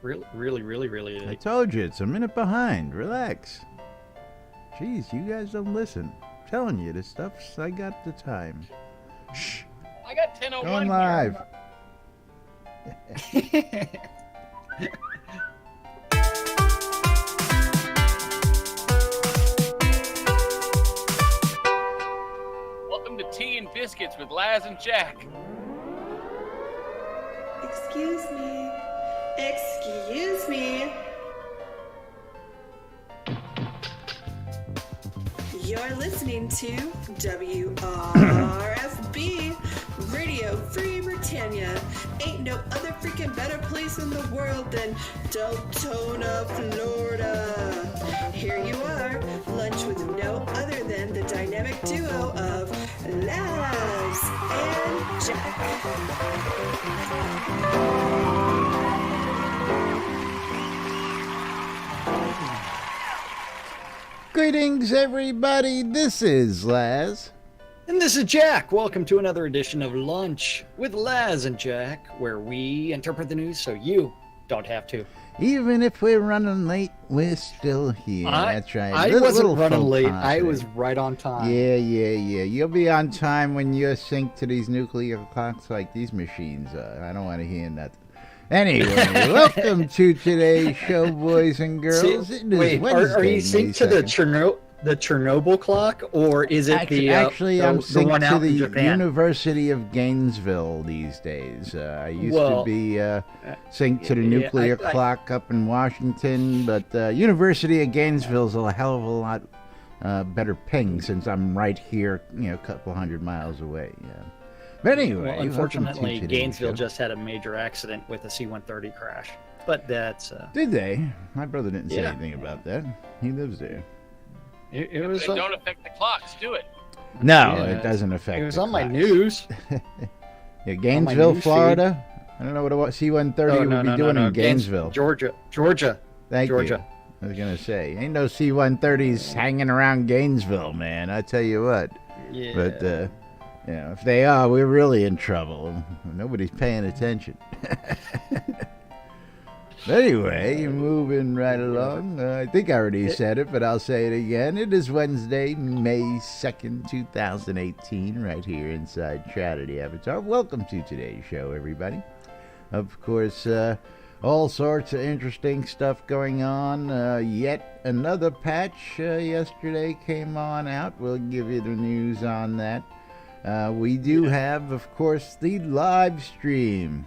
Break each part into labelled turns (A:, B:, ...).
A: Really
B: I
A: late.
B: told you, it's a minute behind. Relax. Jeez, you guys don't listen. I'm telling you, this stuff's... I got the time. Shh.
C: I got 10:01
B: Going
C: here.
B: live.
C: Welcome to Tea and Biscuits with Laz and Jack.
D: Excuse me. Excuse me. You're listening to WRFB, Radio Free Britannia. Ain't no other freaking better place in the world than Deltona, Florida. Here you are, lunch with no other than the dynamic duo of Laz and Jack.
B: Greetings, everybody. This is Laz.
A: And this is Jack. Welcome to another edition of Lunch with Laz and Jack, where we interpret the news so you don't have to.
B: Even if we're running late, we're still here. That's right.
A: I wasn't running late. I was right on time.
B: Yeah. You'll be on time when you're synced to these nuclear clocks like these machines are. I don't want to hear that. Anyway, welcome to today's show, boys and girls.
A: See,
B: It is
A: wait,
B: Wednesday,
A: are you
B: May
A: synced to the
B: 2nd.
A: Chernobyl clock, or is it
B: Actually, I'm
A: the
B: synced
A: one
B: to
A: out
B: the
A: in Japan?
B: University of Gainesville these days. I used to be synced to the nuclear clock up in Washington, but University of Gainesville's a hell of a lot better ping since I'm right here, a couple hundred miles away. Yeah. But anyway,
A: Well, unfortunately,
B: welcome to today's
A: Gainesville
B: show.
A: just had a major accident with a C-130 crash. But that's...
B: Did they? My brother didn't say
A: Yeah.
B: anything about that. He lives there.
A: It was...
C: They don't affect the clocks, do it?
B: No,
A: Yeah,
B: it doesn't affect
A: It was
B: the
A: on my
B: clocks.
A: news.
B: Yeah, Gainesville,
A: news
B: Florida. I don't know what a C-130 would be doing in Gainesville.
A: Georgia.
B: Thank
A: Georgia.
B: you. I was gonna say, ain't no C-130s hanging around Gainesville, man. I tell you what.
A: Yeah.
B: But if they are, we're really in trouble. Nobody's paying attention. Anyway, moving right along. I think I already said it, but I'll say it again. It is Wednesday, May 2nd, 2018, right here inside Shroud the Avatar. Welcome to today's show, everybody. Of course, all sorts of interesting stuff going on. Yet another patch yesterday came on out. We'll give you the news on that. We do have, of course, the live stream.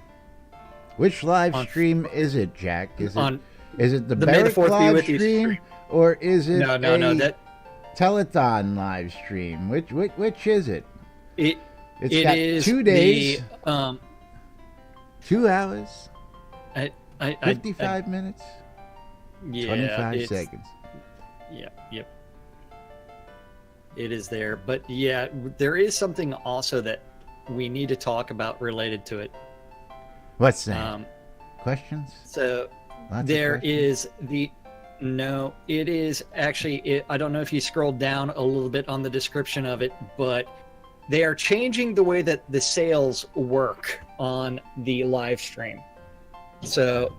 B: Which live stream is it, Jack? Is it the
A: May the
B: Barrett
A: 4th be
B: live
A: with you
B: stream, or is it
A: No, that
B: telethon live stream? Which is it?
A: it
B: It's
A: it
B: got
A: is
B: 2 days,
A: the
B: 2 hours,
A: I
B: 55 minutes,
A: yeah,
B: 25
A: it's-
B: seconds.
A: Yep. It is there, but yeah, there is something also that we need to talk about related to it.
B: What's that? Questions?
A: So
B: Lots of
A: there
B: questions?
A: is no, it is actually, I don't know if you scrolled down a little bit on the description of it, but they are changing the way that the sales work on the live stream. So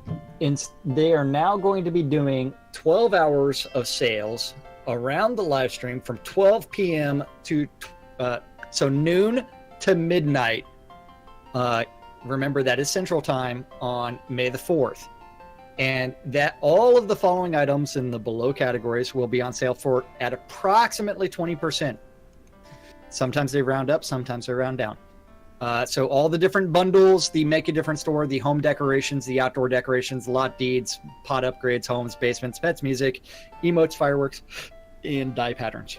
A: they are now going to be doing 12 hours of sales around the live stream from 12 p.m. to so noon to midnight. Remember, that is Central Time on May the 4th. And that all of the following items in the below categories will be on sale for at approximately 20%. Sometimes they round up, sometimes they round down. So all the different bundles, the Make a Difference store, the home decorations, the outdoor decorations, lot deeds, pot upgrades, homes, basements, pets, music, emotes, fireworks, and die patterns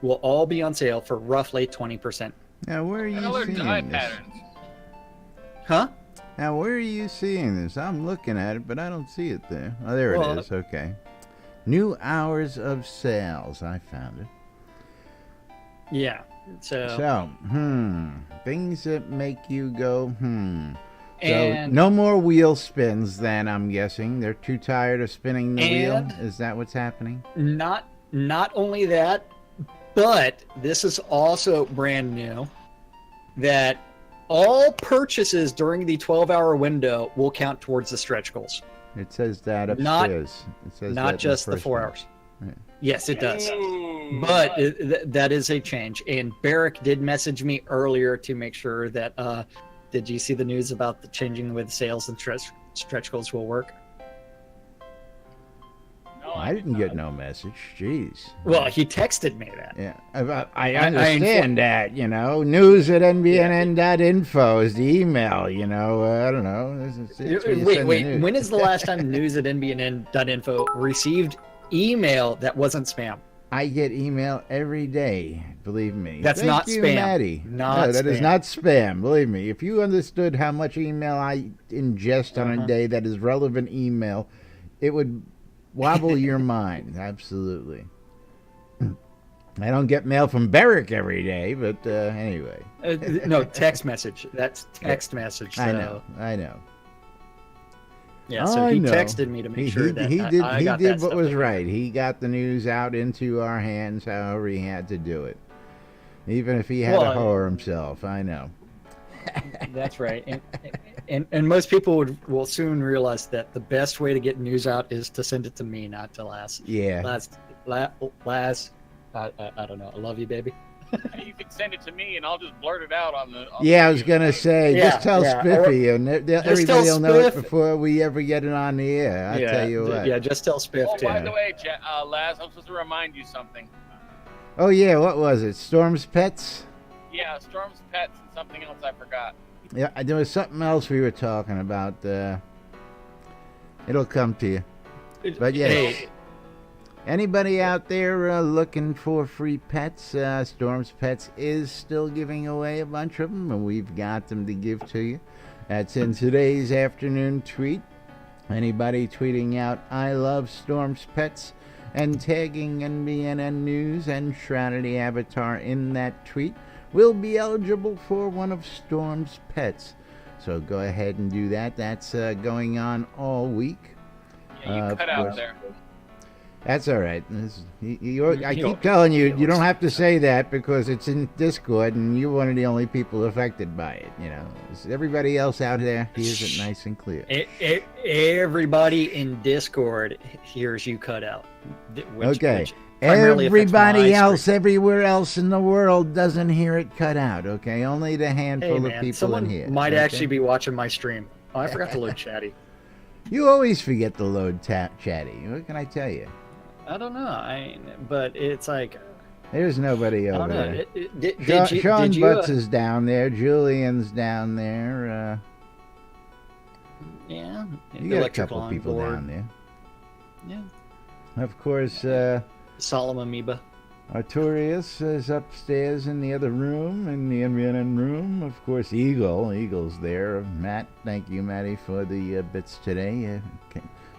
A: will all be on sale for roughly 20%.
B: Now, where are you
C: Color
B: seeing
C: dye
B: this?
C: patterns.
A: Huh?
B: Now, where are you seeing this? I'm looking at it, but I don't see it there. Oh, there
A: Well,
B: it is. Okay. New hours of sales. I found it.
A: Yeah. So
B: Things that make you go, So
A: and
B: no more wheel spins then, I'm guessing. They're too tired of spinning the wheel?
A: And-
B: Is that what's happening?
A: not only that, but this is also brand new, that all purchases during the 12-hour window will count towards the stretch goals.
B: It says that
A: Not-
B: upstairs. It says
A: Not
B: that
A: just
B: in
A: the
B: first
A: 4
B: one.
A: hours.
B: Yeah.
A: Yes, it does.
C: Ooh.
A: But that is a change. And Barrick did message me earlier to make sure that, did you see the news about the changing the way the sales and stretch goals will work?
C: No,
B: I didn't get
C: not.
B: no message. Jeez.
A: Well, he texted me that.
B: Yeah, I
A: I
B: understand that, news at NBNN.info is the email, I don't know. It's where you send the
A: Wait,
B: news.
A: when is the last time news at NBNN.info received email that wasn't spam?
B: I get email every day, believe me.
A: That's
B: Thank
A: not
B: you,
A: spam.
B: Maddie.
A: Not
B: No, that is
A: spam.
B: not spam, believe me. If you understood how much email I ingest on a day that is relevant email, it would wobble your mind, absolutely. I don't get mail from Barrick every day, but anyway.
A: No, text message. That's text message. So,
B: I know.
A: Yeah, so he
B: know.
A: texted me to make sure that
B: he did.
A: I
B: He
A: got
B: did
A: that
B: what
A: stuff
B: was
A: taken.
B: right. He got the news out into our hands, however he had to do it. Even if he had to
A: Well,
B: whore himself, I know.
A: That's right. And most people will soon realize that the best way to get news out is to send it to me, not to Lass.
B: Yeah.
A: Lass, I don't know. I love you, baby.
C: You can send it to me, and I'll just blurt it out on the.
B: Yeah, I was gonna say,
A: Yeah,
B: just tell
A: yeah,
B: Spiffy, and everybody
A: tell
B: will know it
A: Spiff.
B: before we ever get it on the air. I tell you what.
A: Yeah, just tell Spiff
C: Oh,
A: to.
C: by the way, Laz, I'm supposed to remind you something.
B: Oh yeah, what was it? Storm's Pets?
C: Yeah, Storm's Pets and something else I forgot.
B: Yeah, there was something else we were talking about. It'll come to you. But yeah.
A: Hey,
B: Anybody out there looking for free pets? Storm's Pets is still giving away a bunch of them, and we've got them to give to you. That's in today's afternoon tweet. Anybody tweeting out, I love Storm's Pets, and tagging NBNN News and Shroud Avatar in that tweet will be eligible for one of Storm's Pets. So go ahead and do that. That's going on all week.
C: Yeah, you
B: Of
C: cut out
B: course.
C: there.
B: That's all right. I keep telling you, you don't have to say that because it's in Discord, and you're one of the only people affected by it. Everybody else out there hears it nice and clear.
A: everybody in Discord hears you cut out.
B: Okay.
A: which primarily affects my
B: Everybody
A: stream.
B: else, everywhere else in the world, doesn't hear it cut out. Okay, only the handful
A: Hey,
B: of
A: man,
B: people
A: someone
B: in here.
A: might
B: okay?
A: actually be watching my stream. Oh, I forgot to load Chatty.
B: You always forget to load Chatty. What can I tell you?
A: I don't know. But it's like
B: There's nobody
A: I
B: over
A: don't know.
B: there. Sean
A: did you,
B: Butts is down there. Julian's down there.
A: yeah,
B: You got a
A: electrical
B: couple
A: on
B: people
A: board.
B: down there.
A: Yeah,
B: Of course,
A: Solemn Amoeba.
B: Artorius is upstairs in the other room, in the NBNN room. Of course, Eagle's there. Matt, thank you, Matty, for the bits today.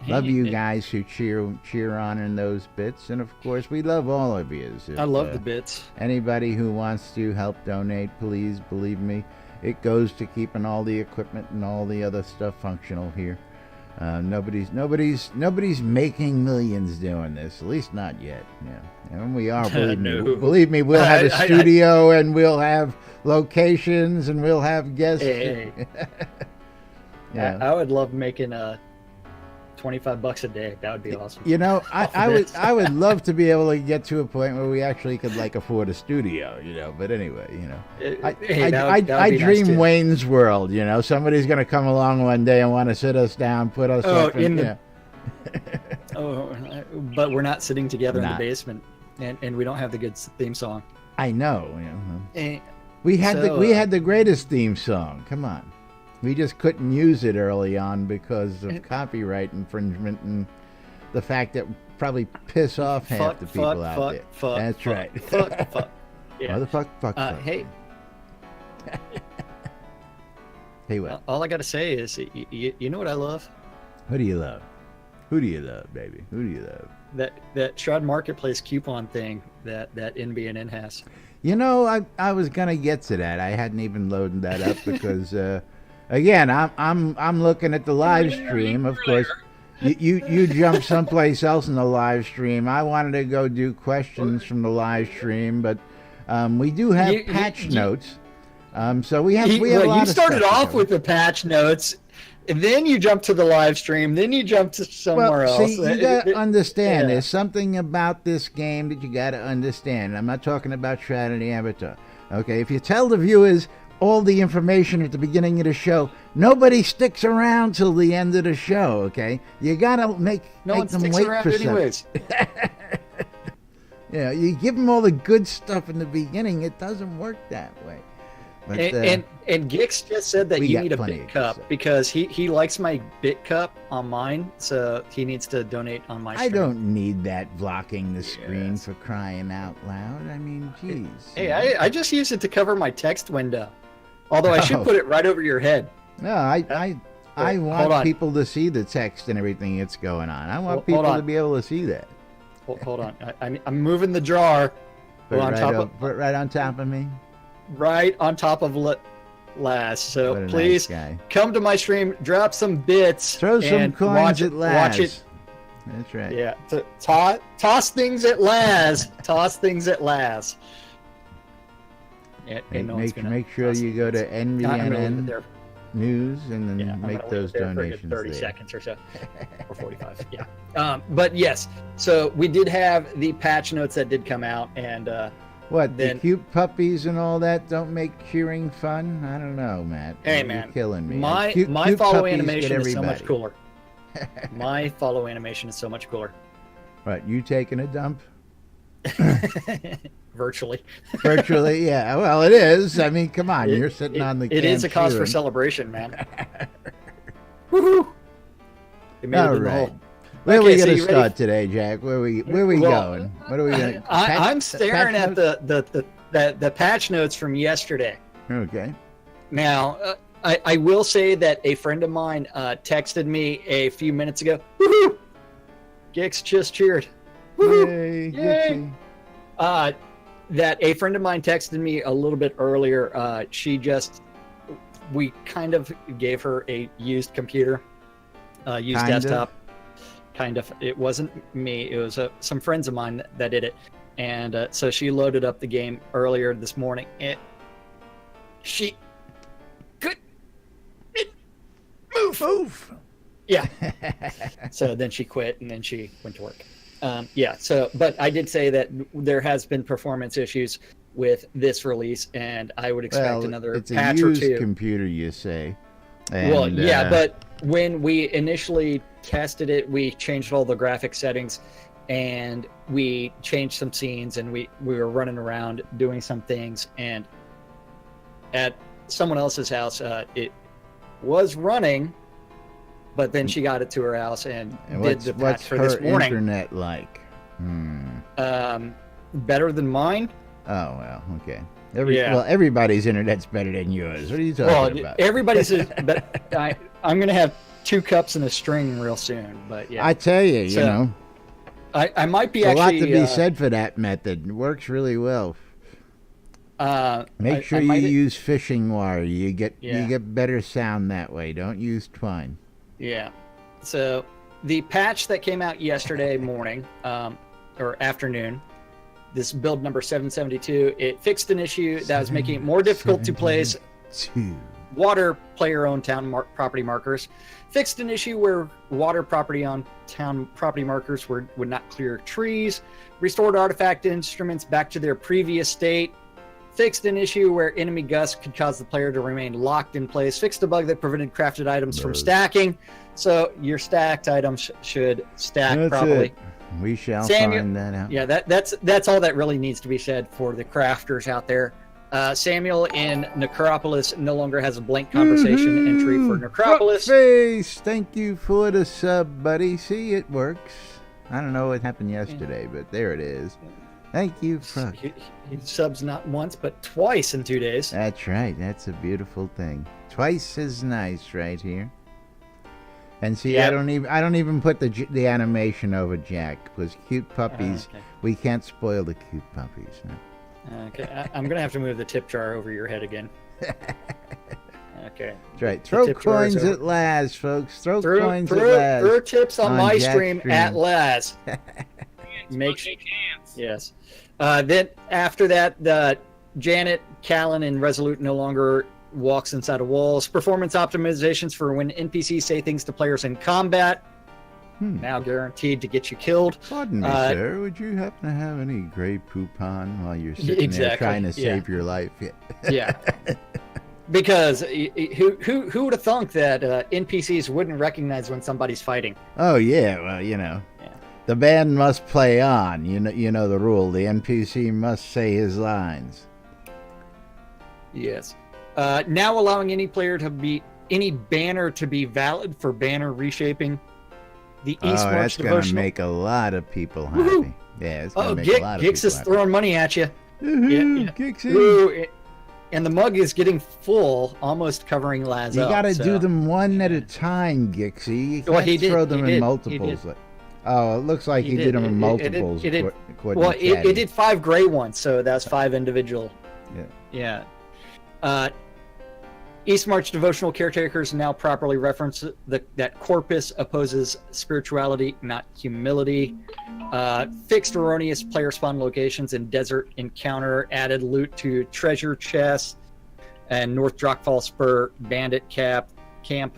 B: Love
A: Hey,
B: you guys who cheer on in those bits, and of course, we love all of you.
A: I love the bits.
B: Anybody who wants to help donate, please believe me, it goes to keeping all the equipment and all the other stuff functional here. Nobody's making millions doing this, at least not yet. Yeah, and when we are, believe
A: No.
B: me, believe me, we'll have a
A: I-
B: studio and we'll have locations and we'll have guests.
A: Hey.
B: Yeah.
A: I would love making $25 a day. That would be awesome.
B: I would love to be able to get to a point where we actually could afford a studio, but anyway, I dream
A: nice,
B: Wayne's World, somebody's gonna come along one day and want to sit us down, put us up
A: But we're not sitting together in
B: Not.
A: the basement, and we don't have the good theme song.
B: I know,
A: Eh,
B: we had
A: So,
B: we had the greatest theme song. Come on, we just couldn't use it early on because of copyright infringement and the fact that probably piss off half the people out there. That's
A: fuck,
B: right.
A: Fuck. Yeah.
B: Motherfuck, fuck.
A: Hey,
B: Hey, what?
A: all I gotta say is, you know what I love?
B: Who do you love? Who do you love, baby? Who do you love?
A: That Shroud Marketplace coupon thing that NBNN has.
B: I was gonna get to that. I hadn't even loaded that up because, again, I'm looking at the live stream. Of course, you jumped someplace else in the live stream. I wanted to go do questions from the live stream, but we do have patch notes. So we have a lot
A: you
B: of
A: started
B: stuff to
A: off
B: cover.
A: with the patch notes, and then you jumped to the live stream, then you jumped to somewhere
B: Well,
A: else.
B: see, you gotta understand.
A: Yeah.
B: There's something about this game that you gotta understand. I'm not talking about Shroud and the Avatar. Okay, if you tell the viewers all the information at the beginning of the show, nobody sticks around till the end of the show. Okay, you gotta make
A: one
B: them
A: sticks
B: wait
A: around
B: for
A: anyways.
B: something. Yeah, you give them all the good stuff in the beginning. It doesn't work that way. But,
A: And Gix just said that
B: we
A: you
B: got
A: need a
B: plenty
A: bit
B: of
A: cup
B: stuff.
A: because he likes my bit cup on mine, so he needs to donate on my
B: I
A: stream.
B: don't need that blocking the screen
A: Yes.
B: for crying out loud. I mean, geez.
A: Hey, I just use it to cover my text window. Although I should
B: Oh.
A: put it right over your head.
B: No, I
A: Wait, hold
B: want
A: on.
B: people to see the text and everything that's going on. I want
A: Hold
B: people to
A: on.
B: be able to see that.
A: Hold on, I'm moving the jar
B: Put it
A: on
B: right,
A: top
B: put it right on top of me.
A: right on top of Laz. So
B: What a
A: please
B: nice guy.
A: come to my stream, drop some bits,
B: Throw some
A: and
B: coins
A: watch
B: at
A: it.
B: Laz.
A: Watch it.
B: That's right.
A: Yeah, toss things at Laz. Toss things at Laz. Yeah, and no one's gonna
B: Make sure
A: toss
B: you go to
A: I'm gonna leave it
B: NBNN
A: there.
B: News and then
A: Yeah, I'm
B: make
A: gonna leave
B: those
A: it there for a good
B: donations
A: 30
B: there.
A: seconds or so, or 45. Yeah. But yes, so we did have the patch notes that did come out, and
B: What, the
A: then-
B: cute puppies and all that don't make cheering fun? I don't know, Matt.
A: hey
B: You're
A: man,
B: killing me.
A: my
B: Cute
A: follow
B: puppies
A: animation
B: get
A: is so much
B: everybody.
A: cooler. My follow animation is so much cooler.
B: What, you taking a dump?
A: Virtually.
B: Virtually, yeah. Well, it is. I mean, come on. You're sitting on the
A: It is a cause for
B: cheering.
A: celebration, man. Woohoo! You made it
B: All
A: in the
B: right.
A: hole.
B: Where
A: Okay,
B: we
A: so
B: gonna
A: you ready?
B: start today, Jack? Where we
A: Well,
B: going? What are we gonna?
A: I'm staring
B: patch
A: at
B: notes?
A: the patch notes from yesterday.
B: Okay.
A: Now, I will say that a friend of mine texted me a few minutes ago. Woohoo! Gix just cheered. Woohoo!
B: Yay!
A: Yay!
B: Gucci.
A: That a friend of mine texted me a little bit earlier. We kind of gave her a used computer, used
B: Kind of?
A: desktop. Kind of. It wasn't me. It was some friends of mine that did it. And so she loaded up the game earlier this morning. And she couldn't move. Yeah. So then she quit and then she went to work. But I did say that there has been performance issues with this release, and I would expect
B: Well,
A: another
B: it's a
A: patch or
B: used
A: two.
B: computer, you say.
A: Well,
B: And,
A: yeah, but when we initially tested it, we changed all the graphic settings, and we changed some scenes, and we were running around doing some things, and at someone else's house, it was running, but then she got it to her house and did the patch
B: what's
A: for
B: her
A: this morning.
B: internet like?
A: Better than mine.
B: Oh well, okay.
A: Yeah.
B: Well, everybody's internet's better than yours. What are you talking about?
A: Everybody's. But I'm gonna have 2 cups and a string real soon. But yeah,
B: I tell you,
A: So,
B: you know,
A: I might be
B: a lot
A: actually.
B: to be said for that method. It works really well. Make sure you use fishing wire. You get better sound that way. Don't use twine.
A: Yeah. So the patch that came out yesterday morning, or afternoon, this build number 772, it fixed an issue that was making it more difficult to place
B: 2.
A: water player-owned town property markers. Fixed an issue where water property on town property markers would not clear trees. Restored artifact instruments back to their previous state. Fixed an issue where enemy gusts could cause the player to remain locked in place. Fixed a bug that prevented crafted items from stacking. So your stacked items should stack
B: That's
A: properly.
B: it. We shall
A: Samuel-
B: find that out.
A: Yeah, that's all that really needs to be said for the crafters out there. Samuel in Necropolis no longer has a blank conversation entry for Necropolis.
B: Face, thank you for the sub, buddy. See, it works. I don't know what happened yesterday, but there it is. Thank you, Fuck.
A: He subs not once but twice in 2 days.
B: That's right. That's a beautiful thing. Twice as nice right here. And see,
A: Yep.
B: I don't even put the animation over Jack because cute puppies.
A: Okay.
B: We can't spoil the cute puppies. No?
A: Okay, I'm gonna have to move the tip jar over your head again. Okay.
B: That's right.
A: The
B: Throw
A: tip jar is
B: coins
A: over.
B: at Laz, folks. Throw
A: Throw
B: coins at Laz.
A: tips on my
B: Jack's
A: stream at Laz. Make
C: Shake hands.
A: Yes. Then after that, Janet Callan and Resolute no longer walks inside of walls. Performance optimizations for when NPCs say things to players in combat. Now guaranteed to get you killed.
B: Pardon me, sir. Would you happen to have any Grey Poupon while you're sitting there trying to save your life?
A: Yeah. Because who would have thunk that NPCs wouldn't recognize when somebody's fighting?
B: Oh yeah, well the band must play on. You know the rule. The NPC must say his lines.
A: Yes. Now allowing any banner to be valid for banner reshaping. The
B: that's going to make a lot of people happy. Woo-hoo! Yeah, it's going to make a lot of people
A: Gix is
B: happy.
A: throwing money at you.
B: Gixie.
A: And the mug is getting full, almost covering Laz
B: You
A: up.
B: got to do them one at a time, Gixie. You can't throw them in multiples. Oh, it looks like he did them in multiples.
A: It did 5 gray ones, so that's 5 individual. Yeah. East March devotional caretakers now properly reference that corpus opposes spirituality, not humility. Fixed erroneous player spawn locations in Desert Encounter, added loot to treasure chests, and North Drakfall Spur bandit camp.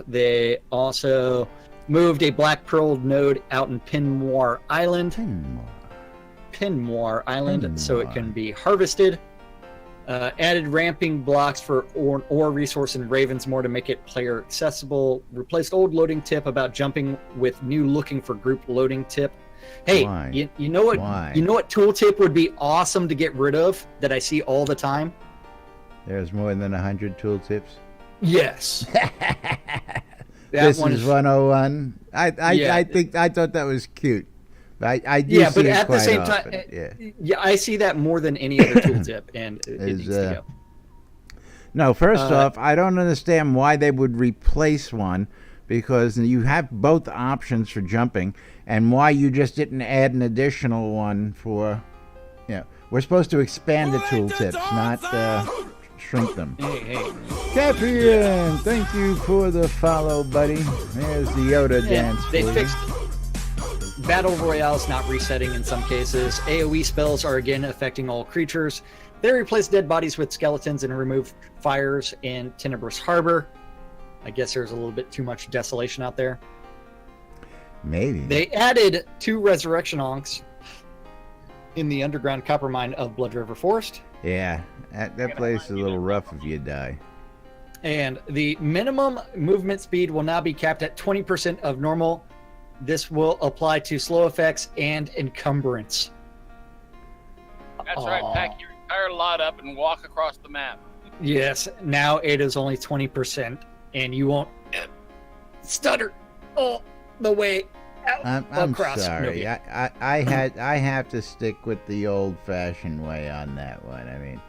A: They also moved a Black Pearl node out in Pinmoir Island. Pinmoir Island, so it can be harvested. Added ramping blocks for ore resource in Ravensmoor to make it player accessible. Replaced old loading tip about jumping with new looking for group loading tip. Hey, you know what?
B: Why?
A: You know what tooltip would be awesome to get rid of that I see all the time?
B: There's more than 100 tooltips.
A: Yes.
B: This is 101. I thought that was cute. I do see
A: but
B: it
A: at
B: quite
A: the same
B: often.
A: time, I see that more than any other tooltip, and it needs to go.
B: No, first off, I don't understand why they would replace one, because you have both options for jumping, and why you just didn't add an additional one for, we're supposed to expand the tooltips, not shrink them.
A: Hey.
B: Caprian, thank you for the follow, buddy. There's the Yoda dance.
A: They fixed Battle Royale's not resetting in some cases. AoE spells are again affecting all creatures. They replace dead bodies with skeletons and remove fires in Tenebrous Harbor. I guess there's a little bit too much desolation out there.
B: Maybe.
A: They added 2 resurrection onks in the underground copper mine of Blood River Forest.
B: Yeah, that place is a little rough if you die.
A: And the minimum movement speed will now be capped at 20% of normal. This will apply to slow effects and encumbrance.
C: That's right. Pack your entire lot up and walk across the map.
A: Yes, now it is only 20%, and you won't stutter all the way out
B: I'm
A: across.
B: sorry.
A: No,
B: I have to stick with the old-fashioned way on that one. I mean,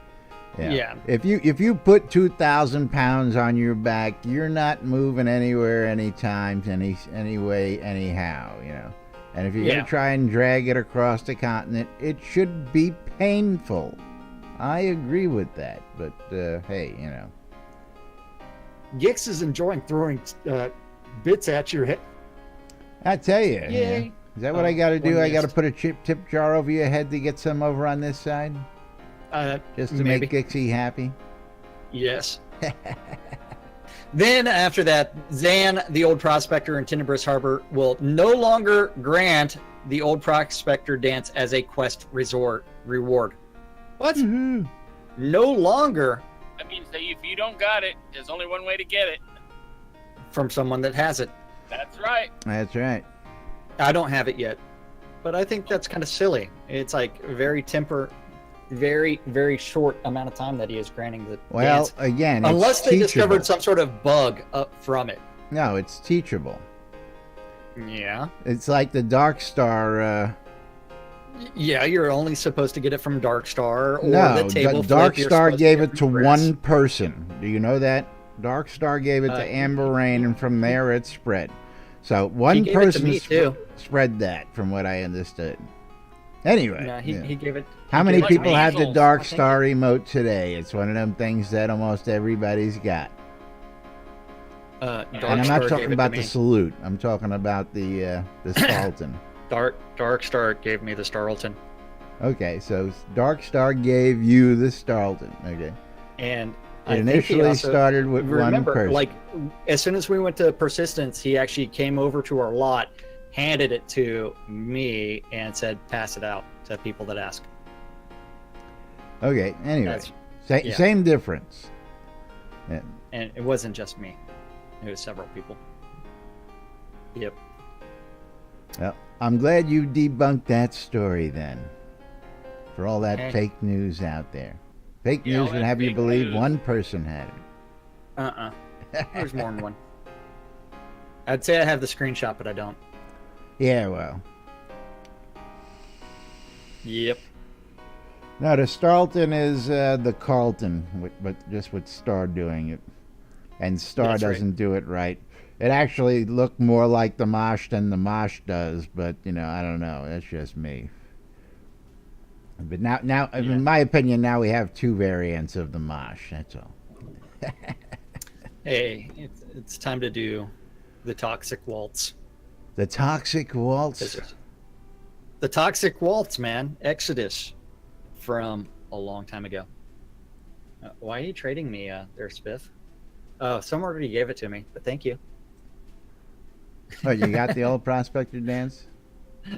A: yeah.
B: If you put 2,000 pounds on your back, you're not moving anywhere, anytime, anyway, anyhow. And if you're gonna try and drag it across the continent, it should be painful. I agree with that, but hey,
A: Gix is enjoying throwing bits at your head.
B: I tell you.
A: Yay.
B: Is that what I got to do? I got to put a tip jar over your head to get some over on this side? Just to make Gixie happy?
A: Yes. Then after that, Zan, the Old Prospector in Tenebrous Harbor, will no longer grant the Old Prospector dance as a quest reward. What?
B: Mm-hmm.
A: No longer.
C: That means that if you don't got it, there's only one way to get it.
A: From someone that has it.
C: That's right.
B: That's right.
A: I don't have it yet, but I think that's kind of silly. It's like very, very short amount of time that he is granting the dance.
B: Again,
A: unless they
B: teachable.
A: discovered some sort of bug up from it.
B: No, it's teachable.
A: Yeah.
B: It's like the Dark Star.
A: Yeah, you're only supposed to get it from Dark Star or
B: No,
A: the table.
B: Dark Star gave it to one person. Do you know that? Dark Star gave it to Amber Rain, and from there it spread. So one person spread that, from what I understood. Anyway,
A: no, he gave it.
B: How many people have the Dark Star emote today? It's one of them things that almost everybody's got. And I'm not talking about the salute. I'm talking about the Starleton.
A: Dark Star gave me the Starleton.
B: Okay, so Dark Star gave you the Starleton. Okay.
A: And
B: It
A: I think he
B: initially
A: also,
B: started with one
A: remember,
B: person.
A: like, as soon as we went to Persistence, he actually came over to our lot, handed it to me, and said, "Pass it out to people that ask."
B: Okay, anyway,
A: yeah.
B: same difference. Yeah.
A: And it wasn't just me; it was several people. Yep.
B: Well, I'm glad you debunked that story then. For all that
A: Okay.
B: fake news out there. Fake
C: Yeah, all
B: news would
C: that
B: have you
C: fake
B: believe
C: news.
B: one person had it.
A: There's more than one. I'd say I have the screenshot, but I don't.
B: Yeah, well.
A: Yep.
B: No, the Starlton is the Carlton, but just with Star doing it. And Star
A: That's right.
B: doesn't do it right. It actually looked more like the Mosh than the Mosh does, but, I don't know. That's just me. But now, in my opinion, now we have two variants of the Mosh. That's all.
A: Hey, it's time to do the Toxic Waltz.
B: The Toxic Waltz.
A: The Toxic Waltz, man. Exodus from a long time ago. Why are you trading me there, Spiff? Oh, someone already gave it to me, but thank you.
B: Oh, you got the old Prospector dance?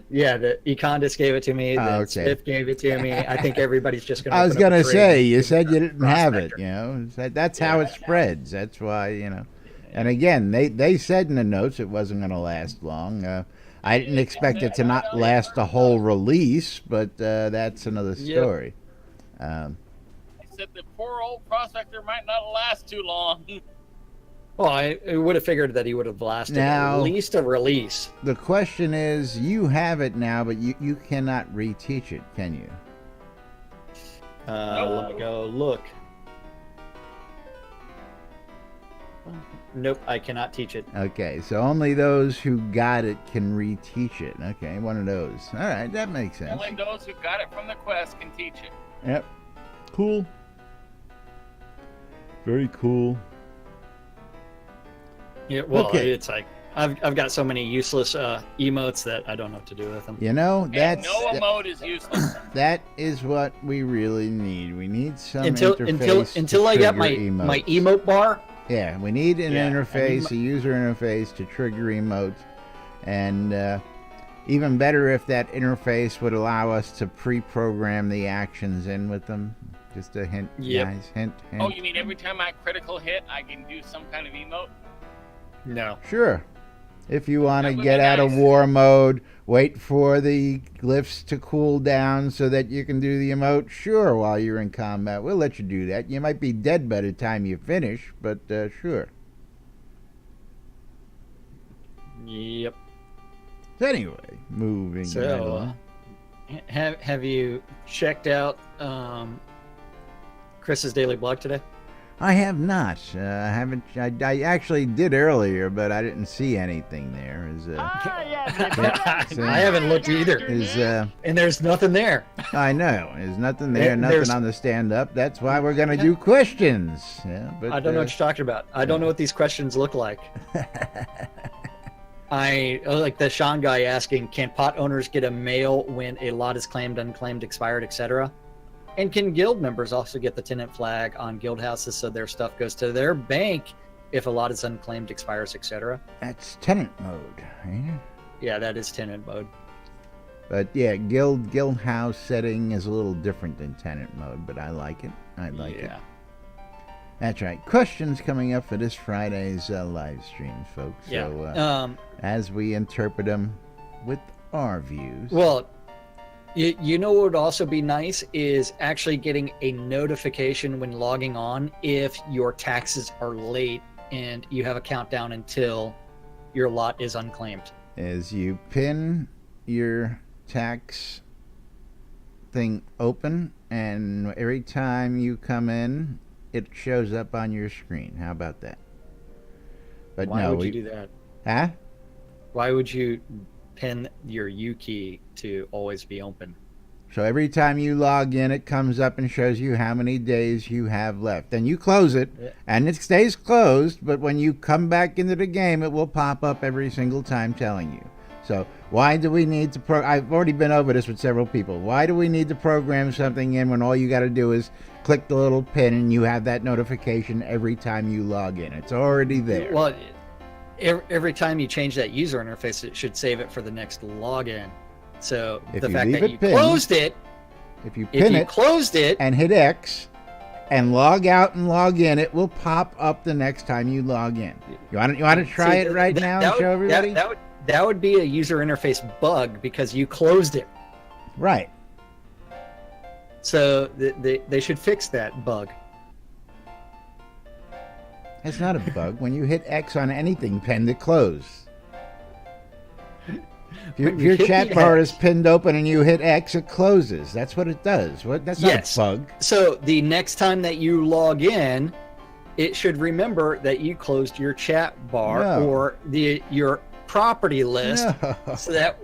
A: Yeah, the Econdis gave it to me. The
B: okay.
A: Spiff gave it to me. I think everybody's just going to
B: I was going to say, you
A: and
B: said you
A: give
B: didn't have it,
A: Prospector.
B: That's how it spreads. That's why, And again, they said in the notes it wasn't going to last long. I didn't expect it to not last the whole release, but that's another story.
C: I said the poor old Prospector might not last too long.
A: Well, I would have figured that he would have lasted
B: Now,
A: at least a release.
B: The question is, you have it now, but you cannot reteach it, can you?
A: Let me go look. Nope, I cannot teach it.
B: Okay, so only those who got it can reteach it. Okay, one of those. All right, that makes sense.
C: Only those who got it from the quest can teach it.
B: Yep. Cool. Very cool.
A: Yeah, well,
B: Okay.
A: it's like I've got so many useless emotes that I don't know what to do with them.
C: And Noah mode is useless.
B: That is what we really need. We need some
A: Until
B: interface
A: I get
B: trigger
A: my
B: emotes.
A: emote bar.
B: Yeah, we need an
A: Yeah,
B: interface, a user interface to trigger emotes, and even better if that interface would allow us to pre-program the actions in with them. Just a hint, guys. Hint.
C: Oh, you mean every time I critical hit, I can do some kind of emote?
A: No.
B: Sure. If you want to
C: That would
B: get
C: be
B: out of
C: nice.
B: war mode, wait for the glyphs to cool down so that you can do the emote, sure, while you're in combat. We'll let you do that. You might be dead by the time you finish, but sure.
A: Yep.
B: So anyway, moving right
A: So,
B: along.
A: have you checked out Chris's daily blog today?
B: I have not. I haven't. I actually did earlier, but I didn't see anything there.
A: I haven't looked either. And there's nothing there.
B: I know. There's nothing there. Nothing
A: There's-
B: on the stand-up. That's why we're gonna do questions. Yeah, but
A: I don't know what you're talking about. I don't know what these questions look like. I like the Sean guy asking, can pot owners get a mail when a lot is claimed, unclaimed, expired, etc.? And can guild members also get the tenant flag on guild houses so their stuff goes to their bank if a lot is unclaimed, expires, etc.?
B: That's tenant mode. Yeah.
A: Yeah, that is tenant mode.
B: But yeah, guild house setting is a little different than tenant mode, but I like it. I like it. That's right. Questions coming up for this Friday's live streams, folks.
A: Yeah.
B: So as we interpret them with our views.
A: Well, you know what would also be nice is actually getting a notification when logging on if your taxes are late and you have a countdown until your lot is unclaimed.
B: As you pin your tax thing open, and every time you come in, it shows up on your screen. How about that? But
A: Why
B: no,
A: would you do that?
B: Huh?
A: Why would you pin your U key to always be open?
B: So every time you log in, it comes up and shows you how many days you have left. Then you close it, and it stays closed, but when you come back into the game, it will pop up every single time telling you. So why do we need to I've already been over this with several people. Why do we need to program something in when all you got to do is click the little pin, and you have that notification every time you log in. It's already there.
A: Well, every time you change that user interface, it should save it for the next login. So
B: If
A: the
B: you
A: fact
B: leave
A: that
B: it
A: you
B: pinned,
A: closed it,
B: if you
A: if
B: pin
A: you
B: it
A: closed it,
B: and hit X and log out and log in, it will pop up the next time you log in. You want to try it right now and show everybody?
A: That would be a user interface bug because you closed it.
B: Right.
A: So they should fix that bug.
B: It's not a bug. When you hit X on anything pinned, it closes. If your chat bar is pinned open and you hit X, it closes. That's what it does. That's not a bug.
A: So the next time that you log in, it should remember that you closed your chat bar or your property list.
B: No.
A: So that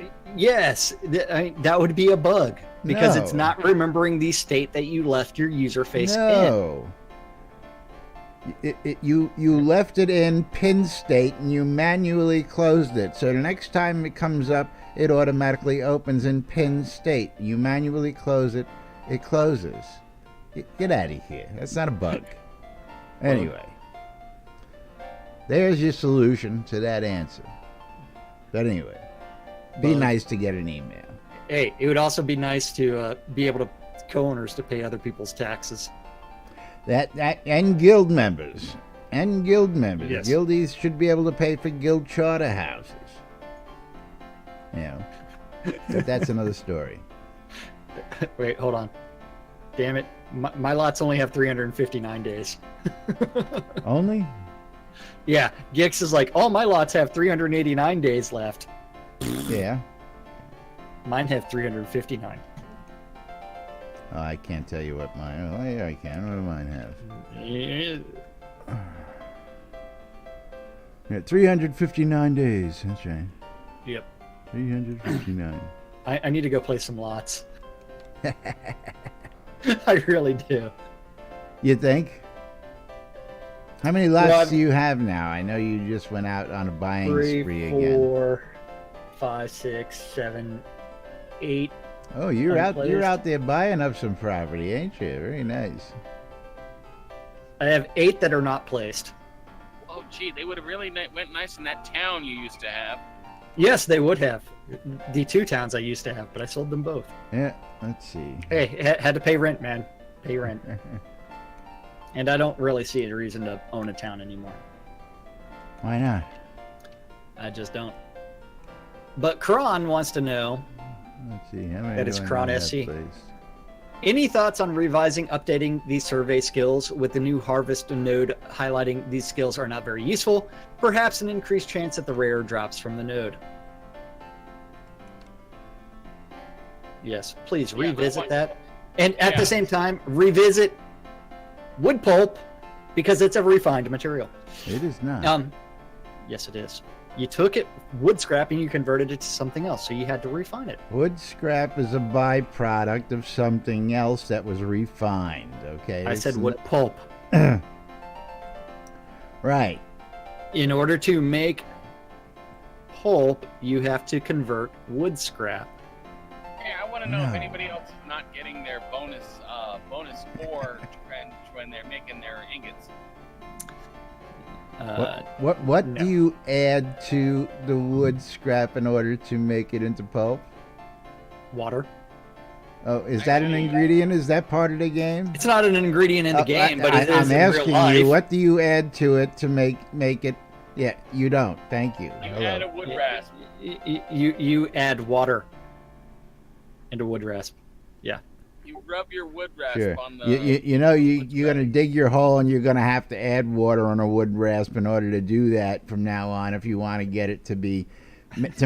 A: that would be a bug because it's not remembering the state that you left your user face in.
B: No. You left it in pin state and you manually closed it. So the next time it comes up, it automatically opens in pin state. You manually close it, it closes. Get out of here. That's not a bug. Anyway, there's your solution to that answer. But anyway, be nice to get an email.
A: Hey, it would also be nice to be able to co-owners to pay other people's taxes.
B: That and guild members. And guild members.
A: Yes.
B: Guildies should be able to pay for guild charter houses. You know. But that's another story.
A: Wait, hold on. Damn it. My lots only have 359 days.
B: Only?
A: Yeah. Gix is like, all my lots have 389 days left.
B: Yeah.
A: Mine have 359.
B: Oh, I can't tell you what mine. Oh, yeah, I can. What do mine have? Yeah, 359 days. That's right.
A: Yep.
B: 359.
A: I need to go play some lots. I really do.
B: You think? How many lots do you have now? I know you just went out on a buying spree again.
A: 4, 5, 6, 7, 8.
B: Oh, you're out there buying up some property, ain't you? Very nice.
A: I have 8 that are not placed.
C: Oh, gee, they would have really went nice in that town you used to have.
A: Yes, they would have. The 2 towns I used to have, but I sold them both.
B: Yeah, let's see.
A: Hey, had to pay rent, man. Pay rent. And I don't really see a reason to own a town anymore.
B: Why not?
A: I just don't. But Kron wants to know.
B: Let's see. How many
A: That is
B: do I
A: Kron
B: have
A: SC.
B: placed?
A: Any thoughts on revising, updating these survey skills with the new harvest node highlighting these skills are not very useful? Perhaps an increased chance that the rare drops from the node. Yes, please revisit that. And at the same time, revisit wood pulp because it's a refined material.
B: It is not.
A: Yes, it is. You took it, wood scrap, and you converted it to something else, so you had to refine it.
B: Wood scrap is a byproduct of something else that was refined, okay?
A: I said wood pulp.
B: Right.
A: In order to make pulp, you have to convert wood scrap.
C: Hey, I want to know if anybody else is not getting their bonus score when they're making their ingots.
B: What
A: no.
B: do you add to the wood scrap in order to make it into pulp?
A: Water.
B: Oh, is that an ingredient? Is that part of the game?
A: It's not an ingredient in the game, but it is
B: I'm
A: in
B: asking
A: real life.
B: you, what do you add to it to make it? Yeah, you don't. Thank you.
C: You
B: Hello.
C: add a wood rasp.
A: You add water into wood rasp. Yeah.
C: You rub your wood rasp
B: Sure.
C: on the.
B: You're gonna dig your hole and you're gonna have to add water on a wood rasp in order to do that from now on if you want to get it to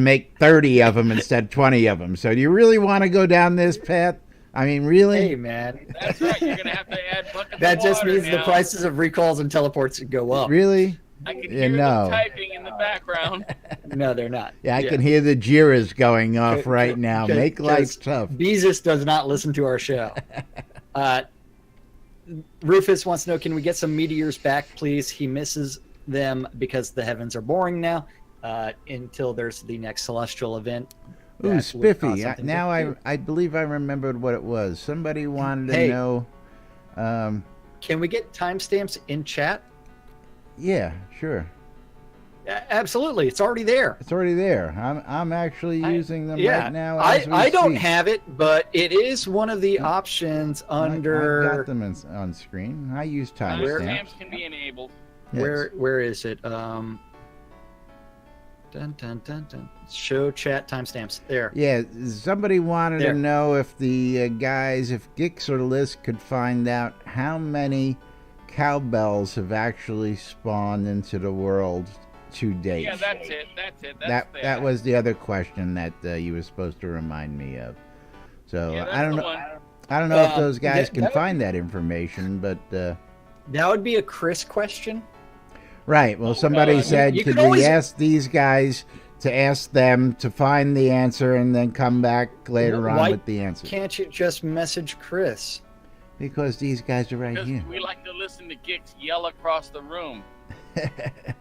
B: make 30 of them instead of 20 of them. So do you really want to go down this path? I mean, really?
A: Hey, man.
C: That's right. You're gonna have to add buckets
A: That
C: of
A: just
C: water
A: means
C: now.
A: the prices of recalls and teleports go up.
B: Really?
C: I can
B: Yeah,
C: hear
B: no.
C: them typing in the background.
A: No, they're not.
B: Yeah, I can hear the jeers going off right now. Make life tough.
A: Beezus does not listen to our show. Rufus wants to know, can we get some meteors back, please? He misses them because the heavens are boring now until there's the next celestial event.
B: Ooh,
A: That would
B: Spiffy.
A: cost something
B: Now
A: to do.
B: I believe I remembered what it was. Somebody wanted to know
A: Can we get timestamps in chat?
B: Yeah, sure.
A: Absolutely, it's already there.
B: It's already there. I'm actually using them
A: Yeah,
B: right now.
A: I don't have it, but it is one of the options under.
B: I got them on screen. I use timestamps.
C: Timestamps can be enabled.
B: Yes.
A: Where is it? Show chat timestamps. There.
B: Yeah, somebody wanted to know if the guys, if Gix or Liz could find out how many cowbells have actually spawned into the world to date.
C: Yeah, that's it.
B: That was the other question that you were supposed to remind me of. So
C: Yeah,
B: I don't know.
C: one.
B: I don't know if those guys
A: that
B: can
A: would
B: find that information, but
A: that would be a Chris question.
B: right. Well, somebody said,
A: you
B: could
A: could always
B: we ask these guys to ask them to find the answer and then come back later on
A: Why
B: with the answer?
A: Can't you just message Chris?
B: Because these guys are right
C: Because
B: here.
C: we like to listen to Gix yell across the room.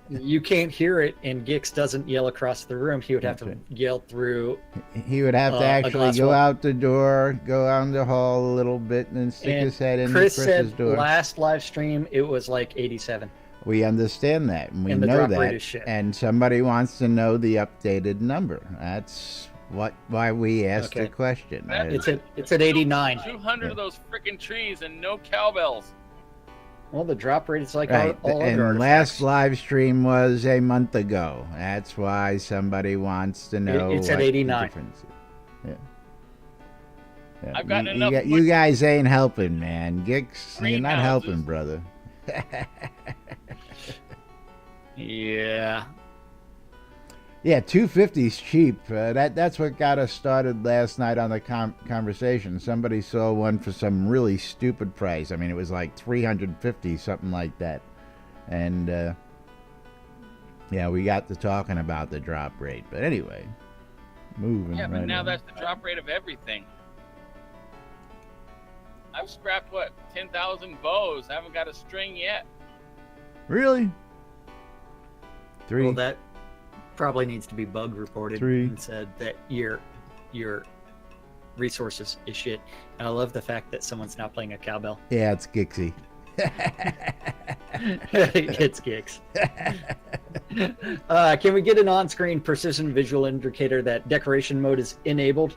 A: You can't hear it, and Gix doesn't yell across the room. He would have
B: That's
A: to yell through.
B: He would have to
A: a
B: actually
A: glass
B: go
A: wall.
B: out the door, go out the hall a little bit, and then stick
A: And
B: his head in
A: Chris
B: Chris's
A: said
B: door.
A: last live stream it was like 87.
B: We understand that, and we
A: And the
B: know
A: drop rate
B: that.
A: is shit.
B: And somebody wants to know the updated number. That's why we asked the
A: Okay.
B: question.
C: That-
A: It's at 89.
C: 200 of those freaking trees and no cowbells.
A: Well, the drop rate is like
B: Right,
A: all
B: and
A: other
B: last
A: artifacts.
B: live stream was a month ago. That's why somebody wants to know.
A: It's at
B: what the
A: 89.
B: difference is. Yeah.
C: I've gotten
B: you,
C: enough
B: You, you guys ain't helping, man. Gix, you're not
C: Greenhouses.
B: helping, brother.
A: Yeah.
B: Yeah, 250's cheap. That's what got us started last night on the conversation. Somebody saw one for some really stupid price. I mean, it was like 350, something like that. And yeah, we got to talking about the drop rate. But anyway, moving.
C: Yeah, but
B: right
C: now
B: on.
C: that's the drop rate of everything. I've scrapped, 10,000 bows. I haven't got a string yet.
B: Really? Three.
A: Well, that probably needs to be bug reported
B: 3.
A: and said that your resources is shit. And I love the fact that someone's now playing a cowbell.
B: Yeah, it's Gixie.
A: It's Gix. Can we get an on-screen precision visual indicator that decoration mode is enabled?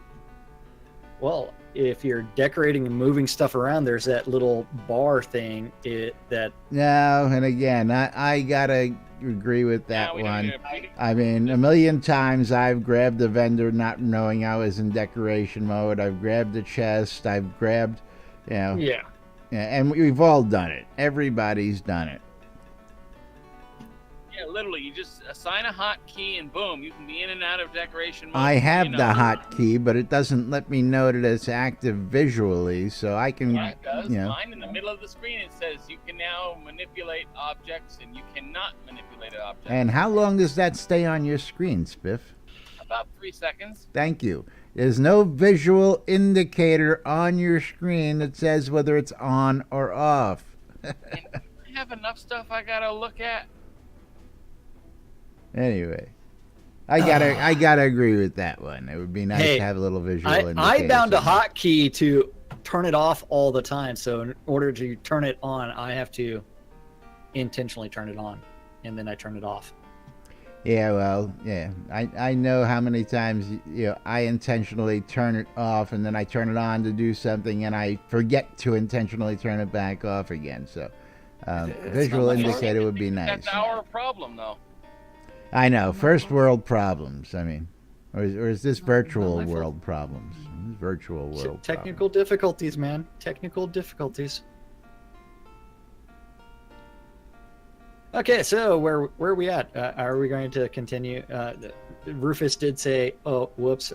A: Well, if you're decorating and moving stuff around, there's that little bar thing that
B: No, and again, I gotta agree with that
C: Yeah, we don't
B: one.
C: need a-
B: I mean, a million times I've grabbed the vendor not knowing I was in decoration mode. I've grabbed the chest. I've grabbed,
A: yeah.
B: yeah, and we've all done it. Everybody's done it.
C: Yeah, literally, you just assign a hotkey and boom, you can be in and out of decoration mode.
B: I have
C: you know.
B: the hotkey, but it doesn't let me know that it's active visually, so I can,
C: Yeah, it does.
B: you know.
C: Mine in the middle of the screen, it says you can now manipulate objects and you cannot manipulate objects.
B: And how long does that stay on your screen, Spiff?
C: About 3 seconds.
B: Thank you. There's no visual indicator on your screen that says whether it's on or off.
C: I have enough stuff I gotta look at.
B: Anyway, I gotta agree with that one. It would be nice
A: Hey,
B: to have a little visual
A: I
B: indicator.
A: bound a
B: somewhere.
A: hotkey to turn it off all the time. So in order to turn it on, I have to intentionally turn it on, and then I turn it off.
B: Yeah, well, yeah. I know how many times I intentionally turn it off and then I turn it on to do something and I forget to intentionally turn it back off again. So visual
A: not my fault.
B: indicator would be nice.
C: That's our problem, though.
B: I know, first world problems. I mean, or is this virtual
A: my fault.
B: world problems? This is virtual world
A: Technical difficulties, man. Technical difficulties. Okay, so where are we at? Are we going to continue? Rufus did say, "Oh, whoops,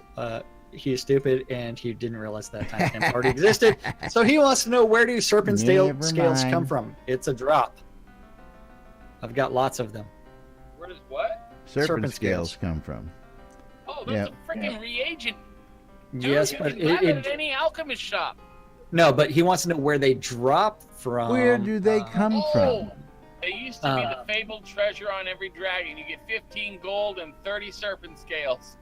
A: he's stupid," and he didn't realize that timestamp already existed. So he wants to know, where do serpent
B: Never
A: scales
B: mind.
A: come from? It's a drop. I've got lots of them.
C: Where does what?
B: Serpent
A: Serpent
B: scales
A: scales.
B: come from.
C: Oh, there's
B: Yeah.
C: a freaking reagent. Dude,
A: Yes,
C: you
A: but
C: can grab it at
A: it
C: any alchemist shop.
A: no, but he wants to know where they drop from.
B: Where do they come from?
C: It used to be the fabled treasure on every dragon. You get 15 gold and 30 serpent scales.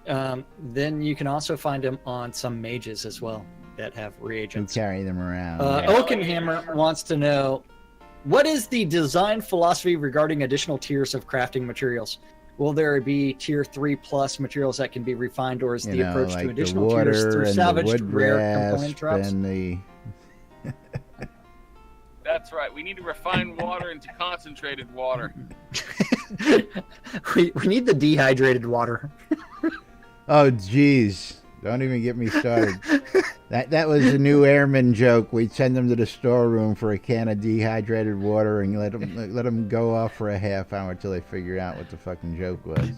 A: Then you can also find them on some mages as well. that have
B: Who
A: reagents.
B: carry them around.
A: Oakenhammer wants to know, what is the design philosophy regarding additional tiers of crafting materials? Will there be tier 3 plus materials that can be refined, or is the approach
B: like
A: to additional
B: the water
A: tiers through
B: and
A: salvaged
B: the wood
A: rare
B: rasp
A: component drops?
B: and the
C: That's right. We need to refine water into concentrated water.
A: we need the dehydrated water.
B: Oh, geez. Don't even get me started. That was a new airman joke. We'd send them to the storeroom for a can of dehydrated water and let them go off for a half hour until they figure out what the fucking joke was.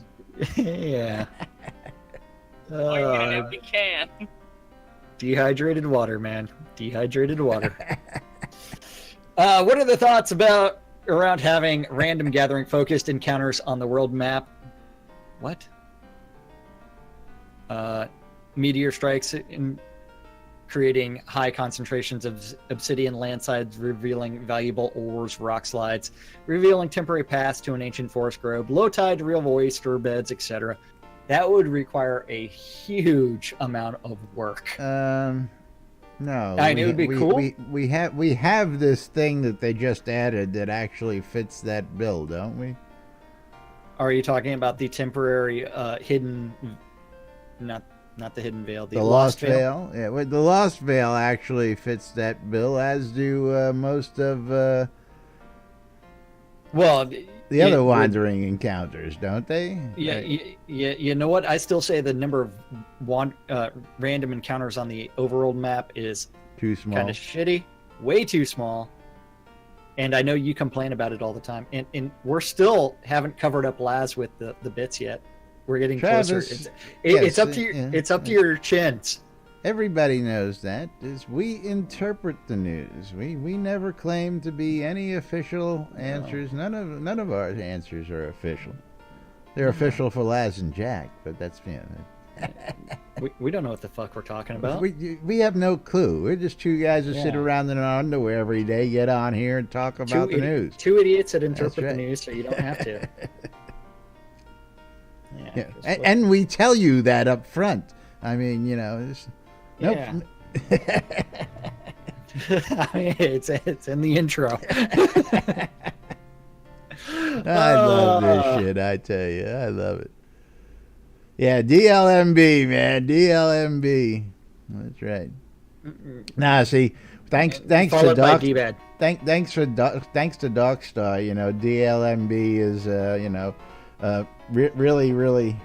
A: Yeah.
C: Oh, you need an empty can.
A: Dehydrated water, man. Dehydrated water. What are the thoughts around having random gathering focused encounters on the world map? What? Meteor strikes in creating high concentrations of obsidian landslides, revealing valuable ores, rock slides, revealing temporary paths to an ancient forest grove, low tide to real oyster beds, etc. That would require a huge amount of work.
B: No.
A: It would be cool.
B: We have this thing that they just added that actually fits that bill, don't we?
A: Are you talking about the temporary hidden, not the hidden veil, the
B: Lost Veil? Yeah, well, the Lost Veil actually fits that bill, as do most of the other wandering encounters, don't they?
A: Yeah, you know what? I still say the number of random encounters on the overworld map is
B: too small.
A: Kind of shitty, way too small. And I know you complain about it all the time. And we're still haven't covered up Laz with the bits yet. We're getting closer. It's up to your it's up to your chins.
B: Everybody knows that. We interpret the news. We never claim to be any official answers. No. None of our answers are official. They're official for Laz and Jack, but that's
A: we don't know what the fuck we're talking about.
B: We have no clue. We're just two guys who sit around in our underwear every day, get on here and talk about the news.
A: Two idiots that interpret the news, so you don't have to.
B: Yeah. And we tell you that up front. I mean, nope.
A: I mean, it's in the intro.
B: I love this shit, I tell you. I love it. Yeah, DLMB, man. DLMB. That's right. Now, see, thanks to Doc. Thanks to Darkstar, DLMB is really,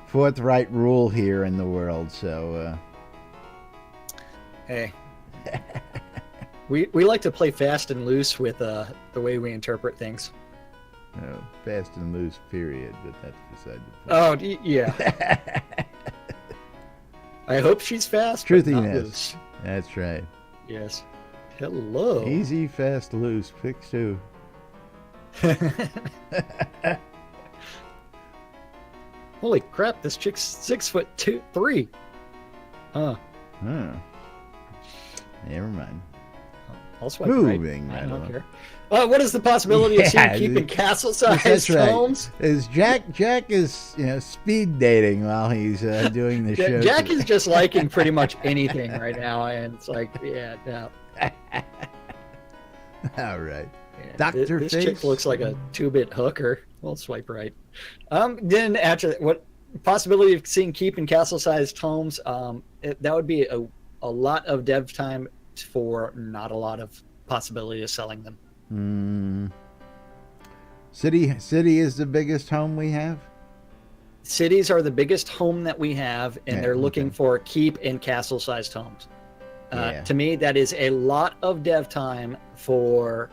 B: forthright rule here in the world. So,
A: hey, we like to play fast and loose with the way we interpret things.
B: No, fast and loose, period. But that's beside the
A: Oh,
B: point.
A: yeah. I hope she's fast.
B: Truthiness. That's right.
A: Yes. Hello.
B: Easy, fast, loose. Pick two.
A: Holy crap! This chick's 6'3". Huh.
B: Never mind.
A: I'll swipe
B: Moving
A: right. I don't
B: along.
A: care. What is the possibility of seeing keeping castle-sized homes?
B: Is Jack is speed dating while he's doing the show?
A: Jack is just liking pretty much anything right now, and it's like, no.
B: All right.
A: Yeah,
B: Dr.
A: This
B: Face.
A: chick looks like a 2-bit hooker. We'll swipe right. Then after what possibility of seeing keeping castle-sized homes? That would be a lot of dev time for not a lot of possibility of selling them.
B: City is the biggest home we have.
A: Cities are the biggest home that we have, and they're looking for keep and castle-sized homes. To me, that is a lot of dev time for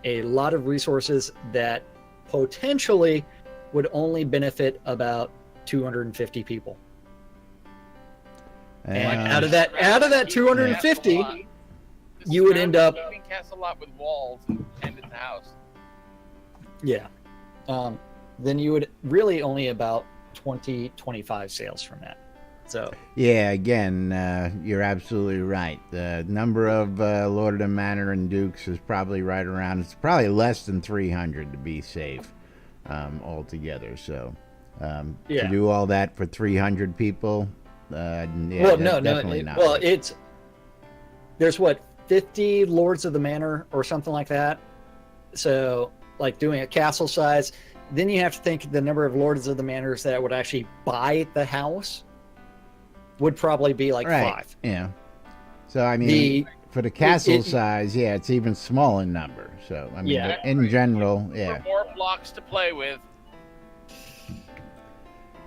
A: a lot of resources that potentially would only benefit about 250 people. And out of that 250, you would end up
C: keeping castle lot with walls and it's a house.
A: Yeah. Then you would really only about 25 sales from that. So
B: yeah, again, you're absolutely right. The number of Lord of the Manor and Dukes is probably right around. It's probably less than 300 to be safe altogether. So to do all that for 300 people, Yeah,
A: well, no,
B: definitely not.
A: well, there's what 50 lords of the manor or something like that. So, like doing a castle size, then you have to think the number of lords of the manors that would actually buy the house would probably be like
B: right.
A: 5.
B: Yeah. So I mean, for the castle size, yeah, it's even smaller number. So I mean,
A: Yeah.
B: in general, yeah.
C: For more blocks to play with.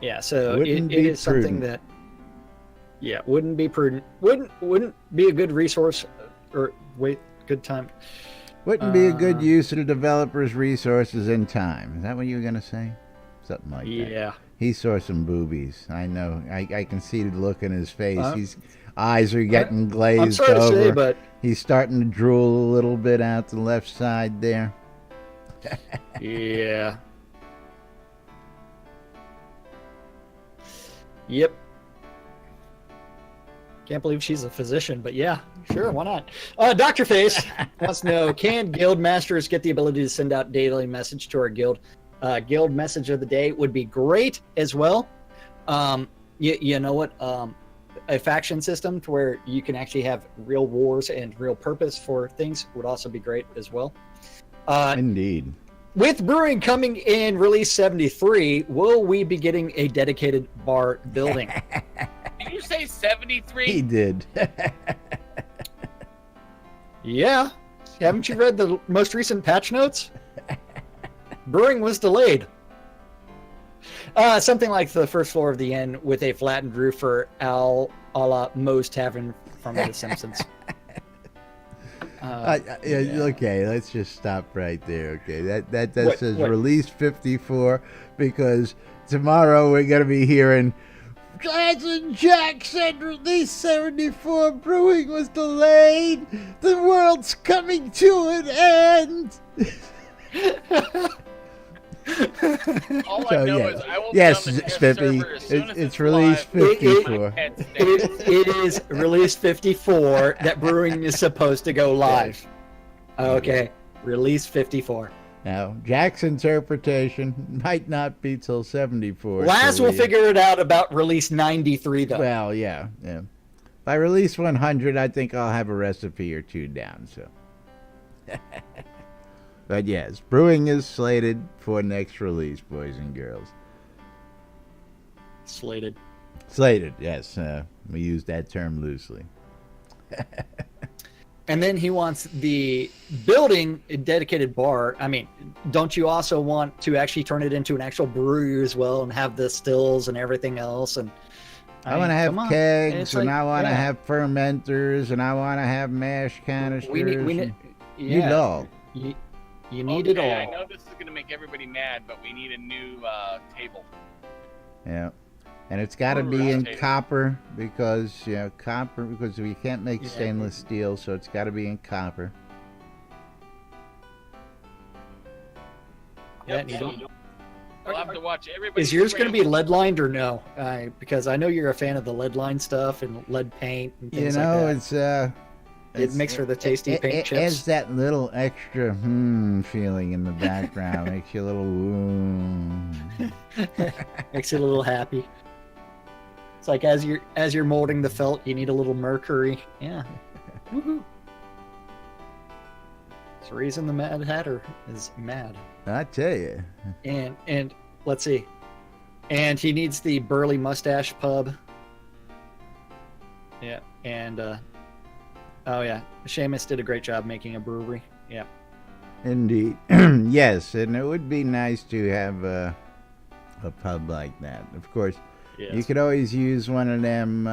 A: Yeah, so
B: Wouldn't
A: it
B: be
A: is something
B: prudent.
A: that, wouldn't be prudent. Wouldn't be a good resource or good time.
B: Wouldn't be a good use of the developer's resources and time. Is that what you were gonna say? Something like that.
A: Yeah.
B: He saw some boobies. I know. I can see the look in his face. His eyes are getting glazed
A: I'm sorry
B: over.
A: to say, but
B: He's starting to drool a little bit out the left side there.
A: yeah. Yep. Can't believe she's a physician, but yeah, sure, why not? Dr. Face wants to know, can guild masters get the ability to send out daily message to our guild? Guild message of the day would be great as well. You know what? A faction system to where you can actually have real wars and real purpose for things would also be great as well.
B: Indeed.
A: With Brewing coming in release 73, will we be getting a dedicated bar building?
C: Did you say 73?
B: He did.
A: Yeah. Haven't you read the most recent patch notes? Brewing was delayed. Something like the first floor of the inn with a flattened roof for a la Moe's Tavern from The Simpsons.
B: Okay, let's just stop right there. Okay, that
A: What-
B: says
A: what?
B: release 54 because tomorrow we're gonna be hearing Jack said release 74. Brewing was delayed. The world's coming to an end.
C: All
B: So,
C: I know
B: yeah.
C: is I will
B: Yes,
C: be on the test
B: Spiffy,
C: server as soon as
B: it's
C: it's
B: release
C: live.
B: 54.
C: Can't stay.
A: It is release 54 that Brewing is supposed to go live. Okay, release 54.
B: Now, Jack's interpretation might not be till 74.
A: Laz
B: so
A: will
B: we-
A: figure it out about release 93, though.
B: Well, yeah. By release 100, I think I'll have a recipe or two down. So, but yes, Brewing is slated for next release, boys and girls.
A: Slated.
B: Slated, yes. We use that term loosely.
A: And then he wants the building a dedicated bar. I mean, don't you also want to actually turn it into an actual brewery as well and have the stills and everything else? And
B: I want to
A: mean,
B: have
A: come on.
B: kegs,
A: It's
B: and
A: like-
B: I want to
A: yeah.
B: have fermenters, and I want to have mash canisters.
A: We need
B: and-
A: yeah,
B: Need it all.
A: You need it all.
C: I know this is going to make everybody mad, but we need a new table.
B: Yeah. And it's got to
C: Or
B: be in
C: round
B: copper because, copper, because we can't make
A: Yeah.
B: stainless steel, so it's got to be in copper.
A: Yeah, you don't-
C: We'll have to watch everybody.
A: Is yours going to be lead lined or no? Because I know you're a fan of the lead line stuff and lead paint and
B: You
A: things
B: know,
A: like that.
B: it's
A: It makes for the tasty paint
B: it
A: chips.
B: adds that little extra feeling in the background. Makes you a little
A: Makes you a little happy. It's like as you're molding the felt, you need a little mercury. Yeah. Woohoo. It's the reason the Mad Hatter is mad.
B: I tell you.
A: And let's see. And he needs the Burly Mustache Pub. Yeah. And oh yeah, Seamus did a great job making a brewery. Yeah.
B: Indeed. Yes, and it would be nice to have a pub like that. Of course,
A: Yes.
B: you could always use one of them,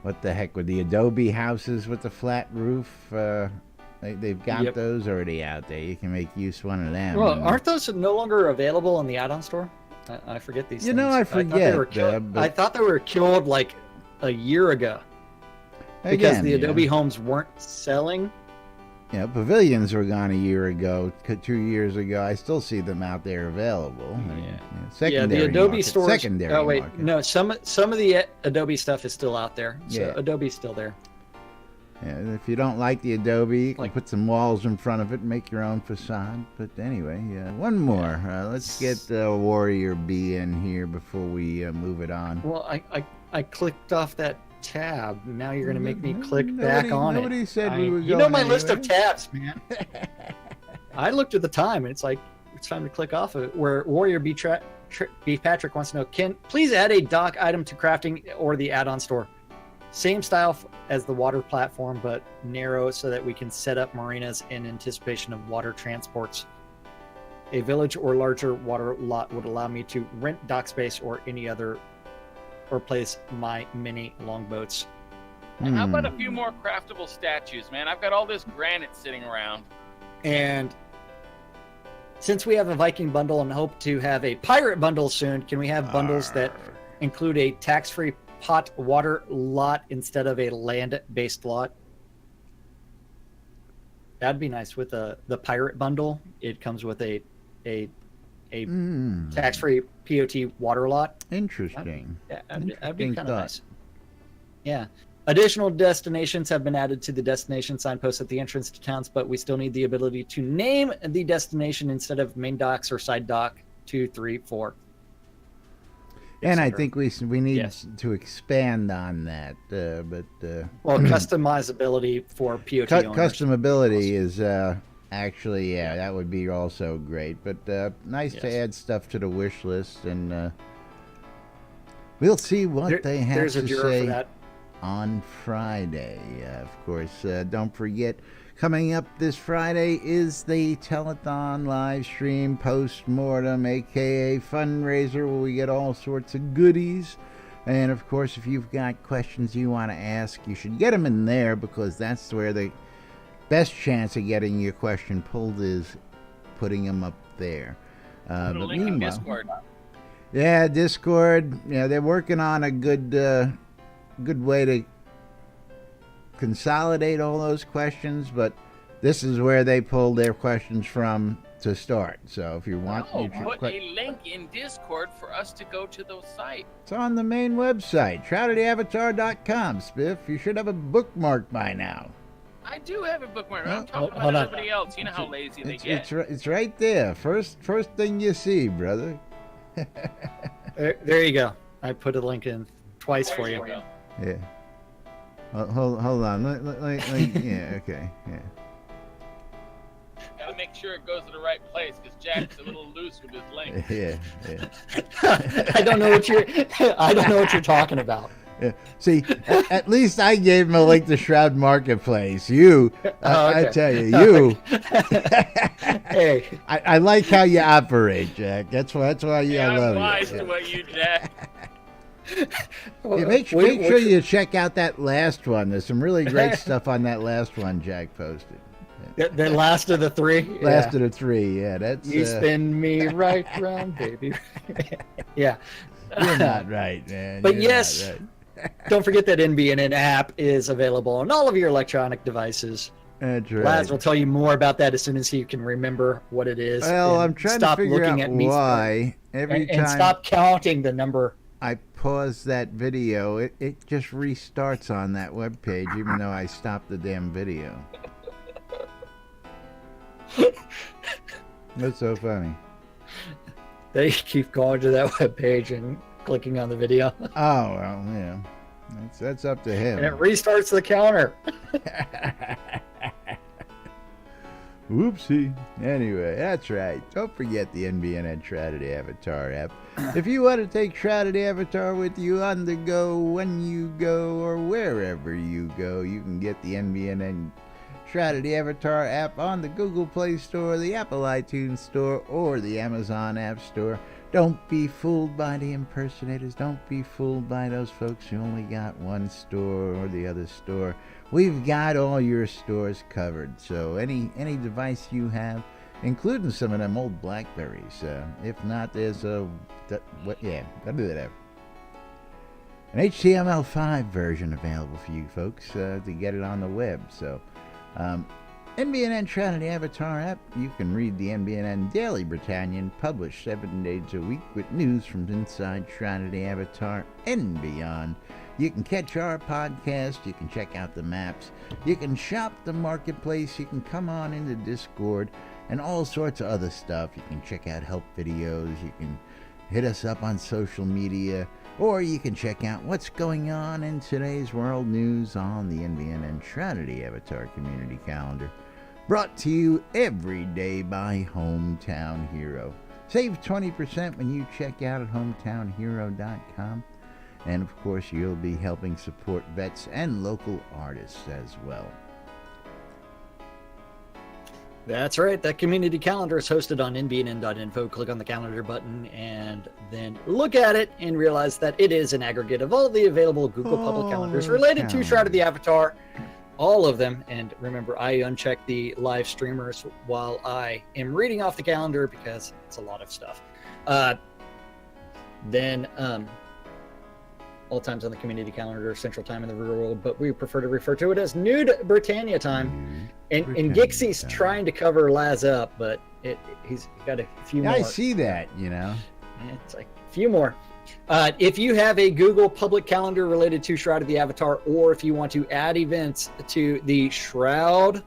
B: what the heck, with the Adobe houses with the flat roof. They've got
A: Yep.
B: those already out there. You can make use of one of them.
A: Well,
B: and-
A: aren't those no longer available in the add-on store? I forget these
B: You
A: things.
B: know, I
A: thought they
B: forget,
A: were killed.
B: but-
A: I thought they were killed like a year ago because
B: Again,
A: the
B: yeah.
A: Adobe homes weren't selling.
B: Pavilions were gone a year ago, 2 years ago. I still see them out there available.
A: Yeah,
B: Secondary
A: the Adobe
B: market,
A: stores.
B: Secondary
A: oh wait,
B: market.
A: no, some of the Adobe stuff is still out there. So
B: Yeah.
A: Adobe's still there.
B: Yeah, if you don't like the Adobe, you can put some walls in front of it and make your own facade. But anyway, one more. Let's get Warrior B in here before we move it on.
A: Well, I clicked off that tab. Now you're going to make me click back on it.
B: Nobody said we were going
A: You know my
B: anywhere.
A: list of tabs, man. I looked at the time, and it's like, it's time to click off of it. Where Warrior B Patrick wants to know, can please add a dock item to crafting or the add-on store? Same style as the water platform, but narrow so that we can set up marinas in anticipation of water transports. A village or larger water lot would allow me to rent dock space or any other, or place my mini longboats.
C: And how about a few more craftable statues, man? I've got all this granite sitting around.
A: And since we have a Viking bundle and hope to have a pirate bundle soon, can we have bundles that include a tax-free pot water lot instead of a land-based lot? That'd be nice. With the pirate bundle, it comes with a tax-free POT water lot.
B: Interesting.
A: That'd be kind of nice. Yeah. Additional destinations have been added to the destination signposts at the entrance to towns, but we still need the ability to name the destination instead of main docks or side dock 2, 3, 4.
B: And I think we need to expand on that.
A: Well, customizability for POT owners.
B: Customability is actually, that would be also great. But nice to add stuff to the wish list, and we'll see what they have to say on Friday. Of course, don't forget, coming up this Friday is the telethon live stream post-mortem, aka fundraiser, where we get all sorts of goodies. And of course, if you've got questions you want to ask, you should get them in there, because that's where the best chance of getting your question pulled is putting them up there.
C: Put a link in Discord.
B: Yeah, Discord. Yeah, they're working on a good way to consolidate all those questions, but this is where they pull their questions from to start. So if you want,
C: put a link in Discord for us to go to those sites.
B: It's on the main website, shroudedavatar.com. Spiff, you should have a bookmark by now.
C: I do have a bookmark. I'm talking about everybody else. You know how lazy they get.
B: It's right there. First thing you see, brother.
A: There you go. I put a link in twice for you.
B: Yeah. Hold on. Yeah. Okay. Yeah.
C: Gotta make sure it goes to the right place, because Jack's a little loose with his link.
B: Yeah.
A: I don't know what you're talking about.
B: Yeah. See, at least I gave him a link to Shroud Marketplace. You, I tell you,
A: Hey,
B: I like how you operate, Jack. That's why I love
C: I'm wise
B: you.
C: to what you, Jack.
B: Make sure you check out that last one. There's some really great stuff on that last one Jack posted.
A: The last of the three?
B: Last of the three, yeah. That's
A: You spin me right round, baby. Yeah.
B: You're not right, man.
A: But
B: You're
A: yes, don't forget that NBNN app is available on all of your electronic devices.
B: That's right.
A: Laz will tell you more about that as soon as he can remember what it is.
B: Well, I'm trying to figure out why every time.
A: And stop counting the number.
B: I pause that video, it just restarts on that web page, even though I stopped the damn video. That's so funny.
A: They keep going to that web page and clicking on the video.
B: Oh, well, yeah. That's up to him.
A: And it restarts the counter.
B: Whoopsie. Anyway, that's right. Don't forget the NBNN Shrouded Avatar app. If you want to take Shrouded Avatar with you on the go, when you go, or wherever you go, you can get the NBNN Shrouded Avatar app on the Google Play Store, the Apple iTunes Store, or the Amazon App Store. Don't be fooled by the impersonators. Don't be fooled by those folks who only got one store or the other store. We've got all your stores covered. So any device you have, including some of them old Blackberries. If not, there's an HTML5 version available for you folks to get it on the web. So NBNN Trinity Avatar app. You can read the NBNN Daily Britannian, published 7 days a week with news from inside Trinity Avatar and beyond. You can catch our podcast. You can check out the maps. You can shop the marketplace. You can come on into Discord and all sorts of other stuff. You can check out help videos. You can hit us up on social media. Or you can check out what's going on in today's world news on the NBNN Trinity Avatar Community Calendar. Brought to you every day by Hometown Hero. Save 20% when you check out at hometownhero.com. And of course, you'll be helping support vets and local artists as well.
A: That's right. That community calendar is hosted on nbnn.info. Click on the calendar button and then look at it and realize that it is an aggregate of all the available Google public calendars related to Shroud of the Avatar. All of them. And remember, I uncheck the live streamers while I am reading off the calendar because it's a lot of stuff. Then all times on the community calendar, Central Time in the real world, but we prefer to refer to it as Nude Britannia time. And Gixie's trying to cover Laz up, but he's got a few more.
B: I see that,
A: It's like a few more. If you have a Google public calendar related to Shroud of the Avatar, or if you want to add events to the Shroud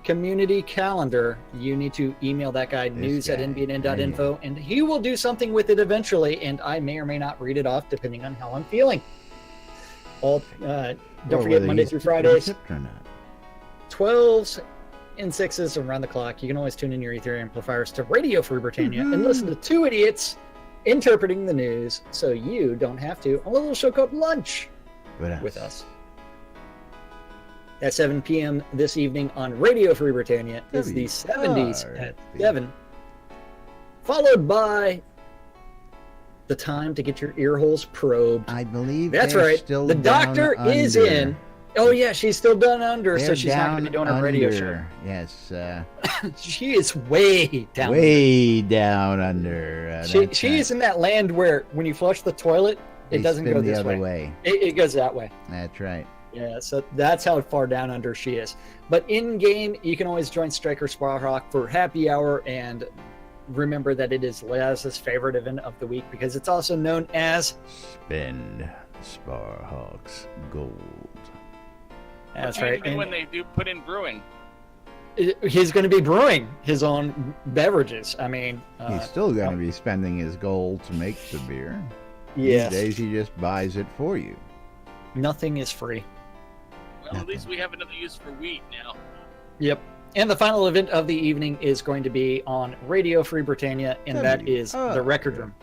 A: community calendar, you need to email that guy, news@nbnn.info, and he will do something with it eventually, and I may or may not read it off depending on how I'm feeling. Don't forget, Monday through Fridays, 12s and 6s around the clock. You can always tune in your Ether amplifiers to Radio Free Britannia and listen to two idiots interpreting the news so you don't have to, on a little show called Lunch with us. At 7 p.m. this evening on Radio Free Britannia is the 70s at 7, followed by the time to get your ear holes probed.
B: I believe
A: that's right.
B: Still
A: the doctor is in. Oh yeah, she's still done under,
B: They're
A: so she's not going to be doing a radio show.
B: Yes,
A: she is way down.
B: Way down under.
A: She is in that land where when you flush the toilet, it doesn't go this way. It goes that way.
B: That's right.
A: Yeah, so that's how far down under she is. But in game, you can always join Striker Sparhawk for happy hour, and remember that it is Laz's favorite event of the week because it's also known as
B: Spend Sparhawk's Gold.
A: That's right.
C: And when they do put in brewing,
A: he's going to be brewing his own beverages. I mean,
B: he's still going to be spending his gold to make the beer.
A: Yes.
B: These days, he just buys it for you.
A: Nothing is free.
C: Well, at least we have another use for wheat now.
A: Yep. And the final event of the evening is going to be on Radio Free Britannia, and that is the Record Room.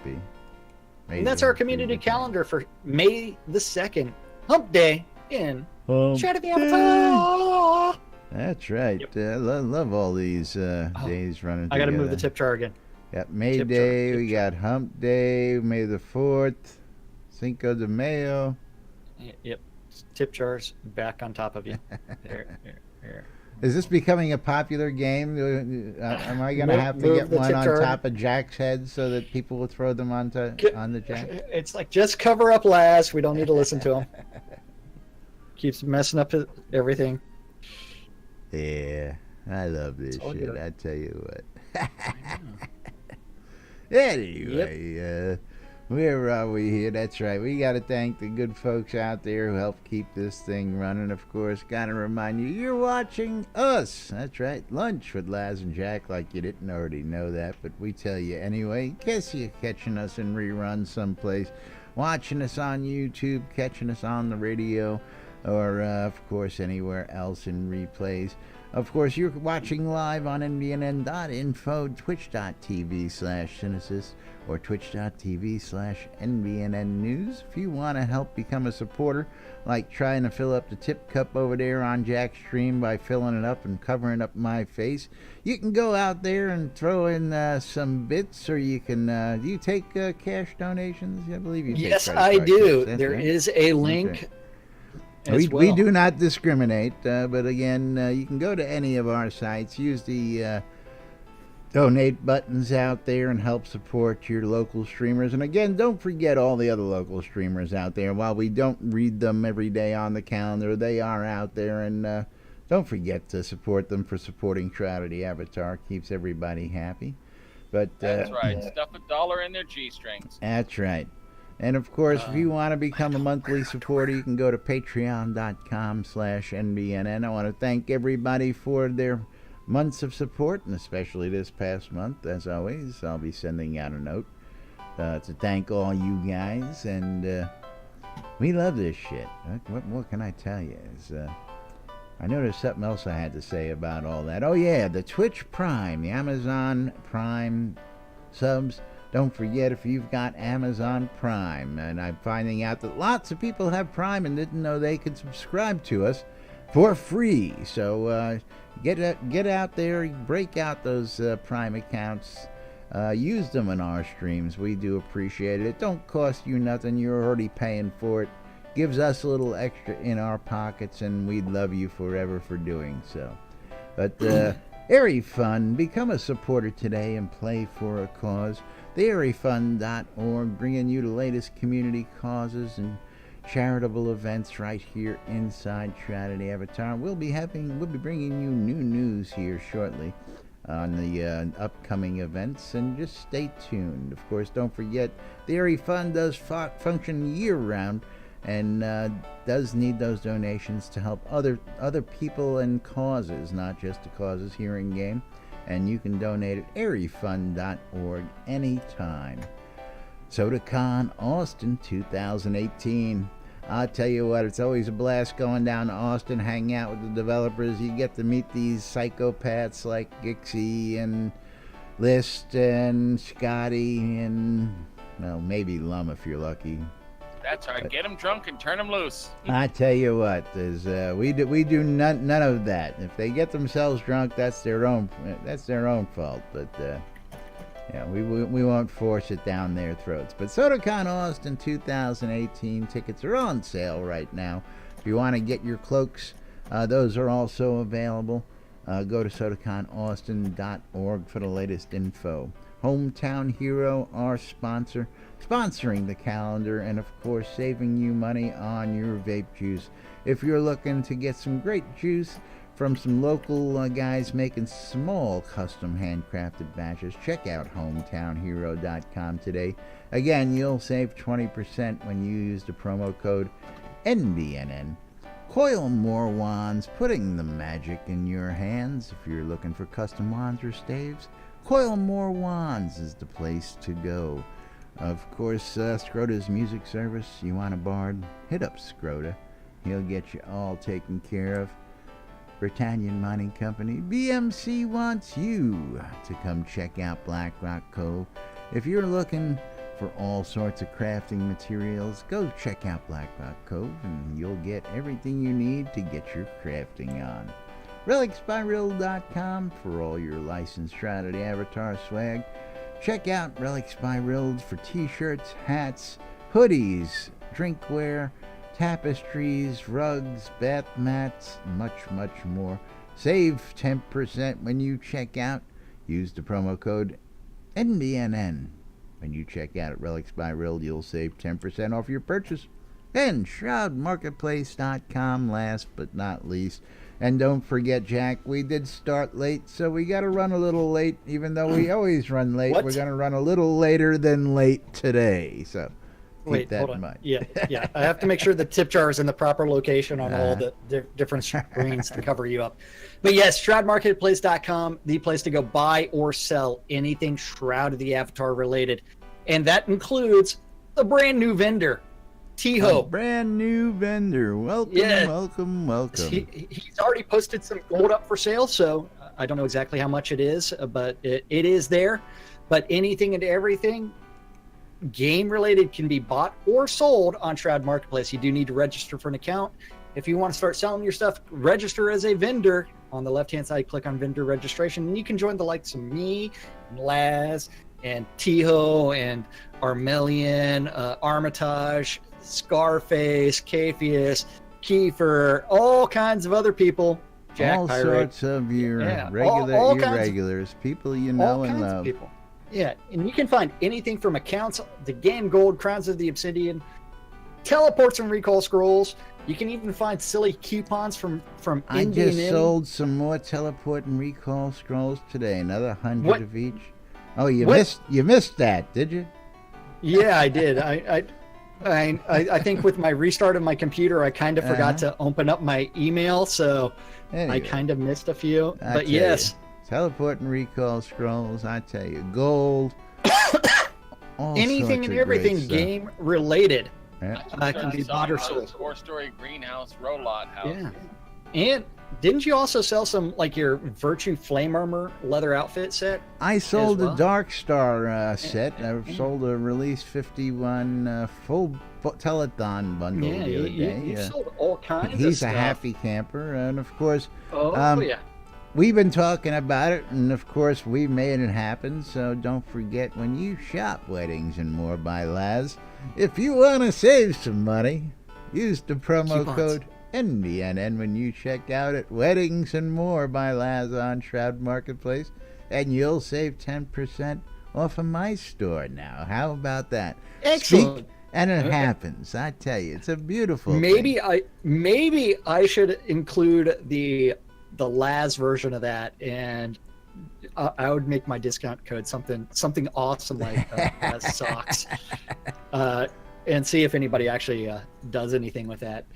A: And that's our community calendar for May the 2nd, Hump Day in Shroud of the Avatar.
B: That's right.
A: Yep.
B: Love all these days running together.
A: I got to move the tip jar again.
B: Got May Day, we got Hump Day, May the 4th, Cinco de Mayo.
A: Yep. Tip jars back on top of you. There.
B: Is this becoming a popular game? Am I going to have to get one on top of Jack's head so that people will throw them on the Jack?
A: It's like, just cover up Laz. We don't need to listen to him. Keeps messing up everything.
B: Yeah, I love this shit. Good. I tell you what. Anyway, where are we here? That's right. We got to thank the good folks out there who help keep this thing running. Of course, got to remind you, you're watching us. That's right. Lunch with Laz and Jack, like you didn't already know that, but we tell you anyway. In case you're catching us in reruns someplace, watching us on YouTube, catching us on the radio, or, of course, anywhere else in replays. Of course, you're watching live on nbnn.info, twitch.tv/Synesis, or twitch.tv/NBNN News. If you want to help become a supporter, like trying to fill up the tip cup over there on Jack's stream by filling it up and covering up my face, you can go out there and throw in some bits, or you can, do you take cash donations? I believe you take.
A: Yes, I do. There is a link.
B: We do not discriminate, but again, you can go to any of our sites, use the donate buttons out there and help support your local streamers. And again, don't forget all the other local streamers out there. While we don't read them every day on the calendar, they are out there, and don't forget to support them for supporting Shroud of the Avatar. Keeps everybody happy. But
C: That's right. Stuff $1 in their G-strings.
B: That's right. And of course, if you want to become a monthly supporter, you can go to patreon.com/NBNN. I want to thank everybody for their months of support, and especially this past month. As always, I'll be sending out a note to thank all you guys, and we love this shit. What more can I tell you? I know there's something else I had to say about all that. Oh yeah, the Twitch Prime, the Amazon Prime subs. Don't forget, if you've got Amazon Prime, and I'm finding out that lots of people have Prime and didn't know they could subscribe to us for free. So get out there, break out those Prime accounts, use them in our streams. We do appreciate it. It don't cost you nothing. You're already paying for it. Gives us a little extra in our pockets, and we'd love you forever for doing so. But very fun. Become a supporter today and play for a cause. TheAiryFund.org, bringing you the latest community causes and charitable events right here inside Shroud of the Avatar. We'll be bringing you new news here shortly on the upcoming events, and just stay tuned. Of course, don't forget, the Airy Fund does function year-round, and does need those donations to help other people and causes, not just the causes here in game. And you can donate at airyfund.org anytime. SodaCon Austin 2018. I'll tell you what, it's always a blast going down to Austin, hang out with the developers. You get to meet these psychopaths like Gixie and List and Scotty and, well, maybe Lum if you're lucky.
C: That's right. Get them drunk and turn them loose.
B: I tell you what, we do none of that. If they get themselves drunk, that's their own fault. But yeah, we won't force it down their throats. But SodaCon Austin 2018 tickets are on sale right now. If you want to get your cloaks, those are also available. Go to SodaConAustin.org for the latest info. Hometown Hero, our sponsor, sponsoring the calendar, and of course saving you money on your vape juice. If you're looking to get some great juice from some local guys making small custom handcrafted batches, check out hometownhero.com today. Again, you'll save 20% when you use the promo code NBNN. Coil more wands, putting the magic in your hands. If you're looking for custom wands or staves, Coil More Wands is the place to go. Of course, Scrota's music service. You want a bard? Hit up Scrota. He'll get you all taken care of. Britannian Mining Company. BMC wants you to come check out Black Rock Cove. If you're looking for all sorts of crafting materials, go check out Black Rock Cove and you'll get everything you need to get your crafting on. RelicsByRild.com for all your licensed Shroud of the Avatar swag. Check out Relics by Rild for t-shirts, hats, hoodies, drinkware, tapestries, rugs, bath mats, much more. Save 10% when you check out. Use the promo code NBNN. When you check out at Relics by Rild, you'll save 10% off your purchase. And ShroudMarketplace.com, last but not least. And don't forget, Jack, we did start late, so we got to run a little late. Even though we always run late, we're going to run a little later than late today. So keep that in mind.
A: Yeah. I have to make sure the tip jar is in the proper location on all the different screens to cover you up. But yes, ShroudMarketplace.com, the place to go buy or sell anything Shroud of the Avatar related. And that includes a brand new vendor, Tiho.
B: A brand new vendor. Welcome. He's
A: already posted some gold up for sale, so I don't know exactly how much it is, but it is there. But anything and everything game related can be bought or sold on Shroud Marketplace. You do need to register for an account. If you want to start selling your stuff, register as a vendor. On the left-hand side, click on vendor registration, and you can join the likes of me, and Laz, and Tiho, and Armelian, Armitage, Scarface, Capheus, Kiefer, all kinds of other people. Jack
B: all
A: Pirate.
B: Sorts of your regulars, people you know and love.
A: People. Yeah, and you can find anything from accounts, the game gold, crowns of the obsidian, teleports and recall scrolls, You can even find silly coupons from
B: I
A: NBNN.
B: just sold some more teleport and recall scrolls today. Another 100
A: What?
B: of each. Oh, you
A: What?
B: missed that, did you?
A: Yeah, I did. I think with my restart of my computer, I kind of forgot to open up my email, so
B: Anyway,
A: I kind of missed a few.
B: I
A: But
B: tell
A: yes,
B: you, teleport and recall scrolls. I tell you, gold. all
A: anything
B: sorts
A: and
B: of great
A: everything
B: stuff.
A: game related
B: Yeah.
A: can be bought or sold.
C: 4-story greenhouse, row lot house.
A: Yeah. And didn't you also sell some, like, your Virtue Flame Armor leather outfit set?
B: I sold
A: well?
B: a Dark Star set.
A: Yeah.
B: I sold a Release 51 full telethon bundle
A: Yeah,
B: the other day.
A: you sold all kinds of
B: He's
A: stuff.
B: a happy camper, and of course,
A: Oh, yeah.
B: we've been talking about it, and of course, we made it happen. So don't forget, when you shop Weddings and More by Laz, if you want to save some money, use the promo
A: Coupons.
B: code NBNN when you check out at Weddings and More by Laz on Shroud Marketplace, and you'll save 10% off of my store now. How about that?
A: Excellent.
B: And it happens. I tell you, it's a beautiful
A: Maybe
B: thing.
A: I should include the Laz version of that, and I would make my discount code something awesome like Laz socks, and see if anybody actually does anything with that.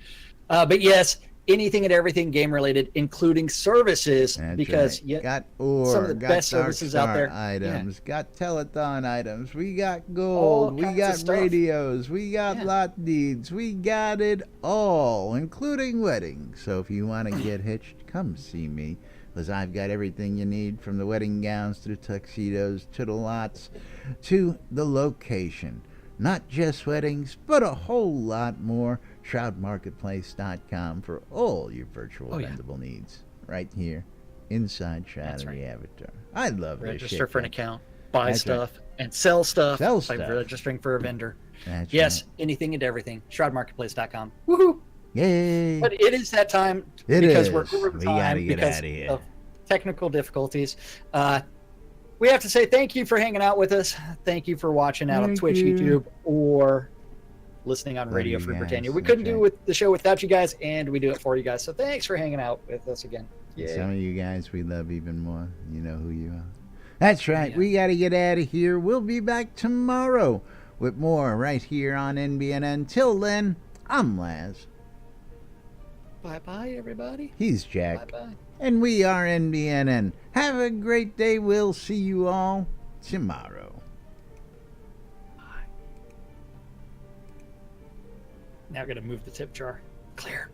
A: But yes, anything and everything game related, including services,
B: That's
A: because
B: right. Got ore,
A: some of the
B: got
A: best
B: Dark
A: services
B: Star
A: out there.
B: items, got telethon items, we got
A: All
B: gold, we
A: kinds of
B: got
A: stuff.
B: radios, we got lot deeds, we got it all, including weddings. So if you want to get hitched, come see me, because I've got everything you need, from the wedding gowns to the tuxedos to the lots to the location. Not just weddings, but a whole lot more. ShroudMarketplace.com for all your virtual vendable needs. Right here inside Shroud of the Avatar. I love this shit.
A: Register for an
B: man.
A: account, buy
B: That's
A: stuff, and sell stuff
B: Sell
A: by
B: stuff.
A: registering for a vendor.
B: That's
A: Yes,
B: right.
A: anything and everything. ShroudMarketplace.com. Woohoo!
B: Yay!
A: But it is that time
B: It
A: because
B: is.
A: we're over the
B: We
A: time
B: gotta get
A: because
B: outta here.
A: of technical difficulties. We have to say thank you for hanging out with us. Thank you for watching out on
B: Thank
A: Twitch,
B: you.
A: YouTube, or listening on
B: Love
A: Radio
B: you
A: Free
B: guys.
A: Britannia. We
B: That's
A: couldn't do
B: right.
A: the show without you guys, and we do it for you guys. So thanks for hanging out with us again.
B: And
A: Yeah.
B: some of you guys we love even more. You know who you are. That's right.
A: Yeah.
B: We got to get out of here. We'll be back tomorrow with more right here on NBNN. Till then, I'm Laz.
A: Bye-bye, everybody.
B: He's Jack.
A: Bye-bye.
B: And we are NBNN. Have a great day. We'll see you all tomorrow.
A: Now I got to move the tip jar. Clear.